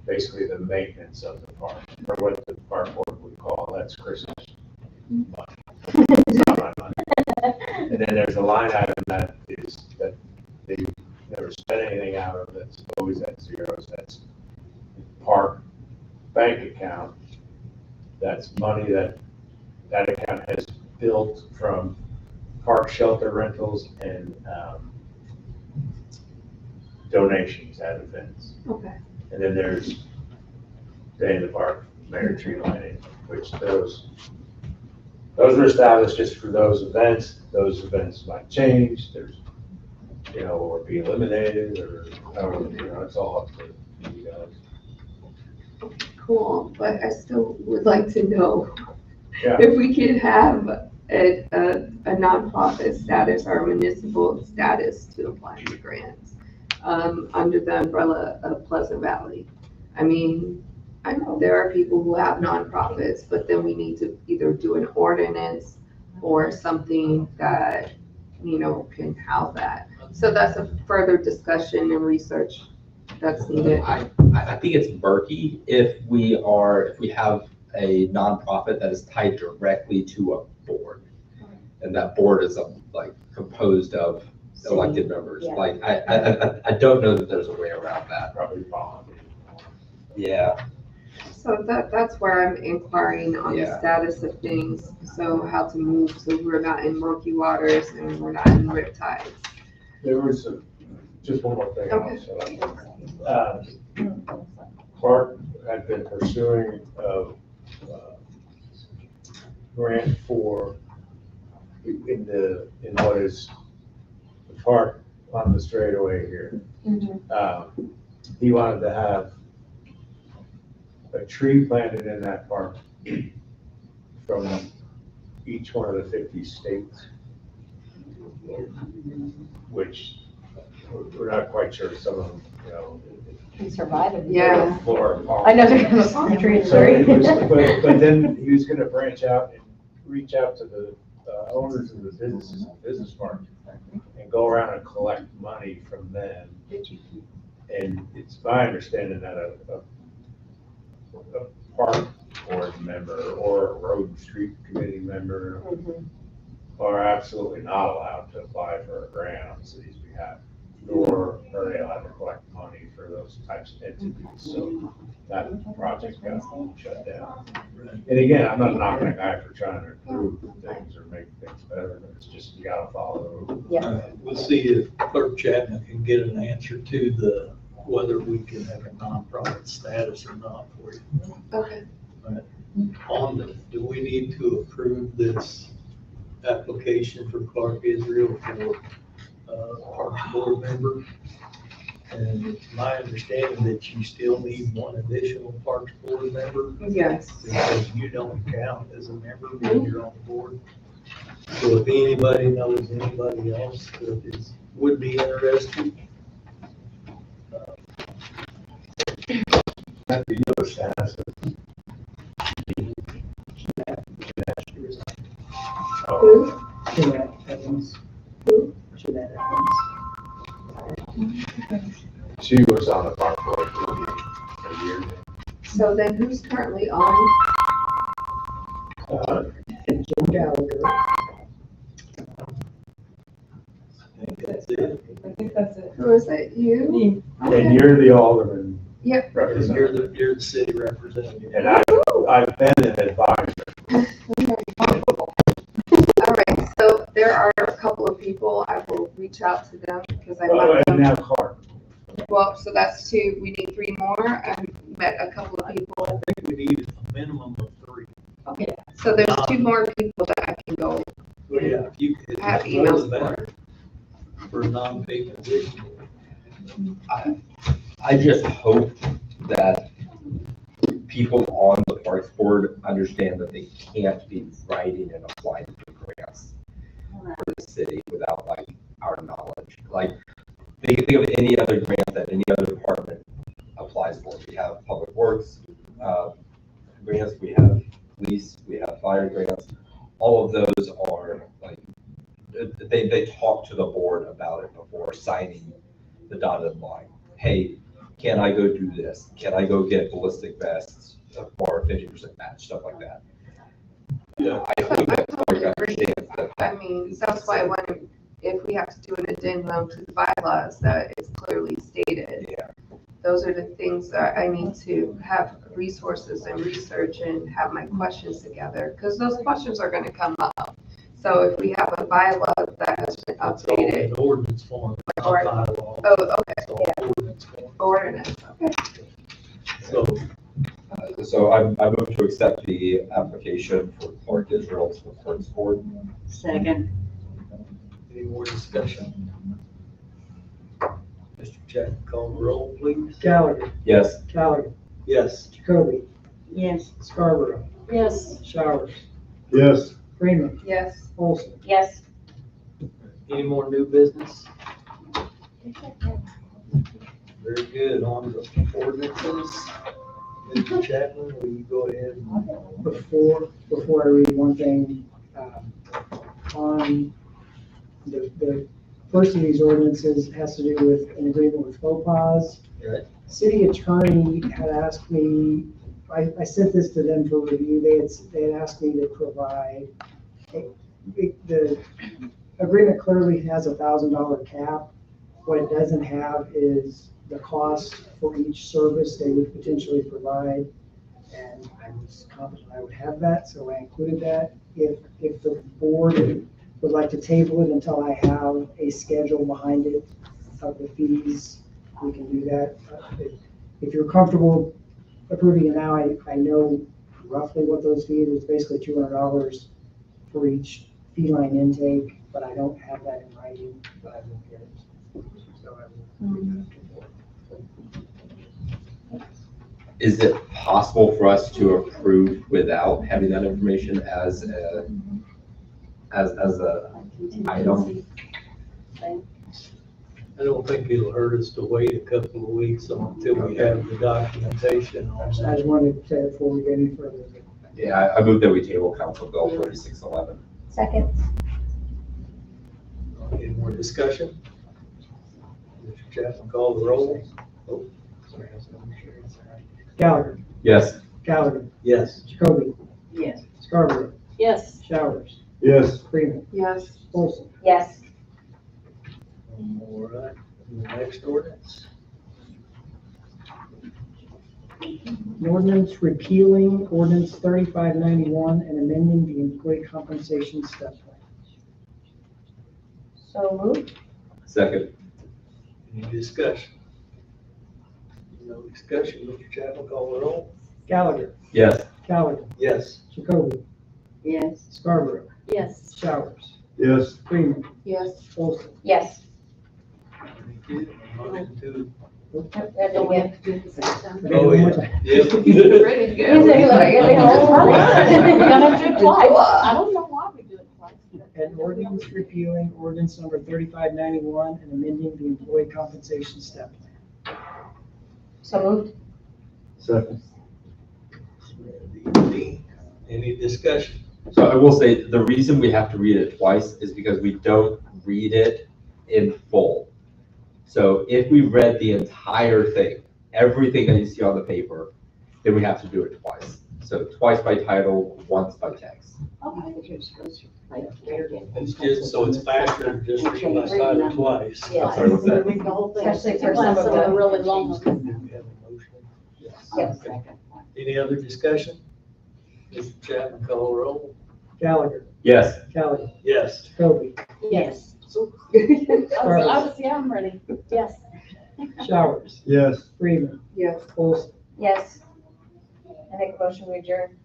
Speaker 3: basically the maintenance of the park, or what the park board would call, that's Chris's money. It's not my money. And then there's a line item that they never spent anything out of, that's always at zeros, that's the park bank account. That's money that account has built from park shelter rentals and donations at events.
Speaker 9: Okay.
Speaker 3: And then there's Day in the Park, Mayor Tree Lighting, which those were established just for those events. Those events might change. There's, or be eliminated, or, it's all up to you guys.
Speaker 9: Cool, but I still would like to know
Speaker 3: Yeah.
Speaker 9: if we could have a nonprofit status or municipal status to apply for grants under the umbrella of Pleasant Valley. I mean, I know there are people who have nonprofits, but then we need to either do an ordinance or something that, can house that. So that's a further discussion and research that's needed.
Speaker 5: I think it's murky if we have a nonprofit that is tied directly to a board. And that board is composed of elected members.
Speaker 12: Yeah.
Speaker 5: Like, I don't know that there's a way around that.
Speaker 3: Probably bond.
Speaker 5: Yeah.
Speaker 9: So that's where I'm inquiring on the
Speaker 5: Yeah.
Speaker 9: status of things, so how to move, so we're not in murky waters and we're not in riptides.
Speaker 3: There was just one more thing.
Speaker 9: Okay.
Speaker 3: Clark had been pursuing a grant for, in what is the park on the straightaway here. He wanted to have a tree planted in that park from each one of the 50 states, which we're not quite sure, some of them,
Speaker 12: Can survive it.
Speaker 9: Yeah.
Speaker 3: Florida.
Speaker 12: I know they're gonna palm tree in
Speaker 3: So it was-
Speaker 12: Missouri.
Speaker 3: but then he was gonna branch out and reach out to the owners of the businesses, business parks, and go around and collect money from them. And it's my understanding that a park board member or a road and street committee member are absolutely not allowed to apply for a grant on the city's behalf, nor are they allowed to collect money for those types of entities. So that project got shut down. And again, I'm not knocking a guy for trying to improve things or make things better, but it's just, you gotta follow the rules.
Speaker 12: Yeah.
Speaker 7: We'll see if Clerk Chapman can get an answer to whether we can have a nonprofit status or not for you.
Speaker 9: Okay.
Speaker 7: Do we need to approve this application for Clark Israel for Parks Board member? And it's my understanding that you still need one additional Parks Board member
Speaker 9: Yes.
Speaker 7: because you don't count as a member when you're on the board. So if anybody knows anybody else that would be interested,
Speaker 9: Who?
Speaker 2: Jeanette Evans.
Speaker 9: Who?
Speaker 2: Jeanette Evans.
Speaker 13: she was on the park board for a year.
Speaker 9: So then who's currently on?
Speaker 2: Jim Gallagher.
Speaker 7: I think that's it.
Speaker 1: I think that's it.
Speaker 9: Who is it? You?
Speaker 13: And you're the alderman
Speaker 9: Yep.
Speaker 13: representative.
Speaker 7: You're the city representative.
Speaker 13: And I've been an advisor.
Speaker 9: All right, so there are a couple of people, I will reach out to them because I
Speaker 13: Oh,
Speaker 9: want
Speaker 13: and
Speaker 9: them.
Speaker 13: now Clark.
Speaker 9: Well, so that's two, we need three more. I met a couple of people.
Speaker 7: I think we need a minimum of 3.
Speaker 9: Okay, so there's two more people that I can go.
Speaker 7: Well, yeah, if you could.
Speaker 9: Have
Speaker 7: more the
Speaker 9: emails
Speaker 7: better For a non-paid position.
Speaker 5: I just hope that people on the Parks Board understand that they can't be writing and applying for grants for the city without like our knowledge. Like, they can think of any other grant that any other department applies for. We have public works grants, we have police, we have fire grants. All of those are like, they talk to the board about it before signing the dotted line. Hey, can I go do this? Can I go get ballistic vests for 50% match, stuff like that? Yeah, I hope that Clark understands that.
Speaker 9: I mean, that's why I wanted, if we have to do an addendum to the bylaws, that it's clearly stated.
Speaker 5: Yeah.
Speaker 9: Those are the things that I need to have resources and research and have my questions together, because those questions are gonna come up. So if we have a bylaw that has been
Speaker 7: It's all
Speaker 9: updated,
Speaker 7: in ordinance form, not
Speaker 9: Or-
Speaker 7: bylaw.
Speaker 9: oh, okay,
Speaker 7: It's all ordinance form.
Speaker 9: ordinance, okay.
Speaker 7: So
Speaker 5: So I move to accept the application for Clark Israel to the Parks Board.
Speaker 4: Second.
Speaker 7: any more discussion? Mr. Chapman, call the roll, please.
Speaker 2: Gallagher,
Speaker 5: Yes.
Speaker 2: Gallagher,
Speaker 7: Yes.
Speaker 2: Jacoby,
Speaker 4: Yes.
Speaker 2: Scarborough,
Speaker 1: Yes.
Speaker 2: Showers,
Speaker 8: Yes.
Speaker 2: Freeman,
Speaker 9: Yes,
Speaker 2: Olson.
Speaker 12: Yes.
Speaker 7: Any more new business? Very good. On the ordinances. Mr. Chapman, will you go ahead and
Speaker 2: Before I read one thing, on the first of these ordinances has to do with an agreement with FOPAS.
Speaker 7: Right.
Speaker 2: City attorney had asked me, I sent this to them for review, they had asked me to provide, the agreement clearly has $1,000 cap. What it doesn't have is the cost for each service they would potentially provide. And I was confident I would have that, so I included that. If the board would like to table it until I have a schedule behind it of the fees, we can do that. If you're comfortable approving it now, I know roughly what those fees, it's basically $200 for each feline intake, but I don't have that in writing, but I will get it. So I will bring that to the board.
Speaker 5: Is it possible for us to approve without having that information as a item?
Speaker 7: I don't think it'll hurt us to wait a couple of weeks until we have the documentation on
Speaker 2: I just
Speaker 7: that.
Speaker 2: wanted to say before we get any further.
Speaker 5: Yeah, I move that we table Council Bill 3611.
Speaker 12: Second.
Speaker 7: Any more discussion? Mr. Chapman, call the roll.
Speaker 2: Sorry, I was gonna make sure it's all right. Gallagher,
Speaker 5: Yes.
Speaker 2: Gallagher,
Speaker 7: Yes.
Speaker 2: Jacoby,
Speaker 4: Yes.
Speaker 2: Scarborough,
Speaker 1: Yes.
Speaker 2: Showers,
Speaker 8: Yes.
Speaker 2: Freeman,
Speaker 9: yes,
Speaker 2: Olson.
Speaker 12: Yes.
Speaker 7: All right, the next ordinance.
Speaker 2: An ordinance repealing ordinance 3591 and amending the employee compensation step plan.
Speaker 12: So moved.
Speaker 5: Second.
Speaker 7: Any discussion? No discussion, Mr. Chapman, call the roll.
Speaker 2: Gallagher,
Speaker 5: Yes.
Speaker 2: Gallagher,
Speaker 7: Yes.
Speaker 2: Jacoby,
Speaker 4: Yes.
Speaker 2: Scarborough,
Speaker 1: Yes.
Speaker 2: Showers,
Speaker 8: Yes.
Speaker 2: Freeman,
Speaker 9: yes.
Speaker 2: Olson.
Speaker 12: Yes.
Speaker 7: Thank you. Motion to.
Speaker 12: Don't we have
Speaker 1: to do the same time?
Speaker 7: Oh, yeah. Yep.
Speaker 9: Ready to go.
Speaker 1: Gonna do it twice. I don't know why we do it twice.
Speaker 2: An ordinance repealing ordinance number 3591 and amending the employee compensation step plan.
Speaker 12: So moved.
Speaker 8: Second.
Speaker 7: Any discussion?
Speaker 5: So I will say, the reason we have to read it twice is because we don't read it in full. So if we read the entire thing, everything that you see on the paper, then we have to do it twice. So twice by title, once by text.
Speaker 7: It's just, so it's faster just reading by title twice.
Speaker 5: I'm sorry, what's that?
Speaker 12: Especially for some of the
Speaker 1: really long
Speaker 7: Do we have a motion?
Speaker 12: Yes.
Speaker 7: Any other discussion? Mr. Chapman, call roll.
Speaker 2: Gallagher,
Speaker 5: Yes.
Speaker 2: Kelly,
Speaker 7: Yes.
Speaker 2: Kobe,
Speaker 1: Yes. Yeah, I'm ready. Yes.
Speaker 2: Showers,
Speaker 8: Yes.
Speaker 2: Freeman,
Speaker 9: Yes.
Speaker 2: Olson.
Speaker 12: Yes. I make a motion, we adjourn.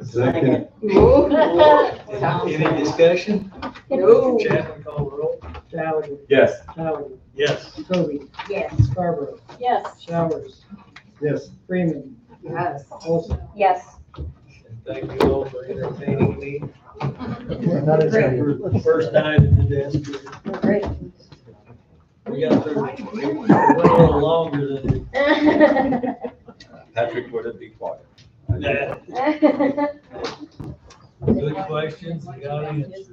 Speaker 8: Second.
Speaker 7: Any discussion?
Speaker 9: No.
Speaker 7: Mr. Chapman, call roll.
Speaker 2: Gallagher,
Speaker 5: Yes.
Speaker 2: Kelly,
Speaker 7: Yes.
Speaker 2: Kobe,
Speaker 12: Yes.
Speaker 2: Scarborough,
Speaker 1: Yes.
Speaker 2: Showers,
Speaker 8: Yes.
Speaker 2: Freeman,
Speaker 9: Yes.
Speaker 2: Olson.
Speaker 12: Yes.
Speaker 7: Thank you all for entertaining me.
Speaker 2: Not as
Speaker 7: First night at the desk.
Speaker 12: Great.
Speaker 7: We got through, it went a little longer than
Speaker 5: Patrick, would it be quiet?
Speaker 7: that. Good questions, the audience.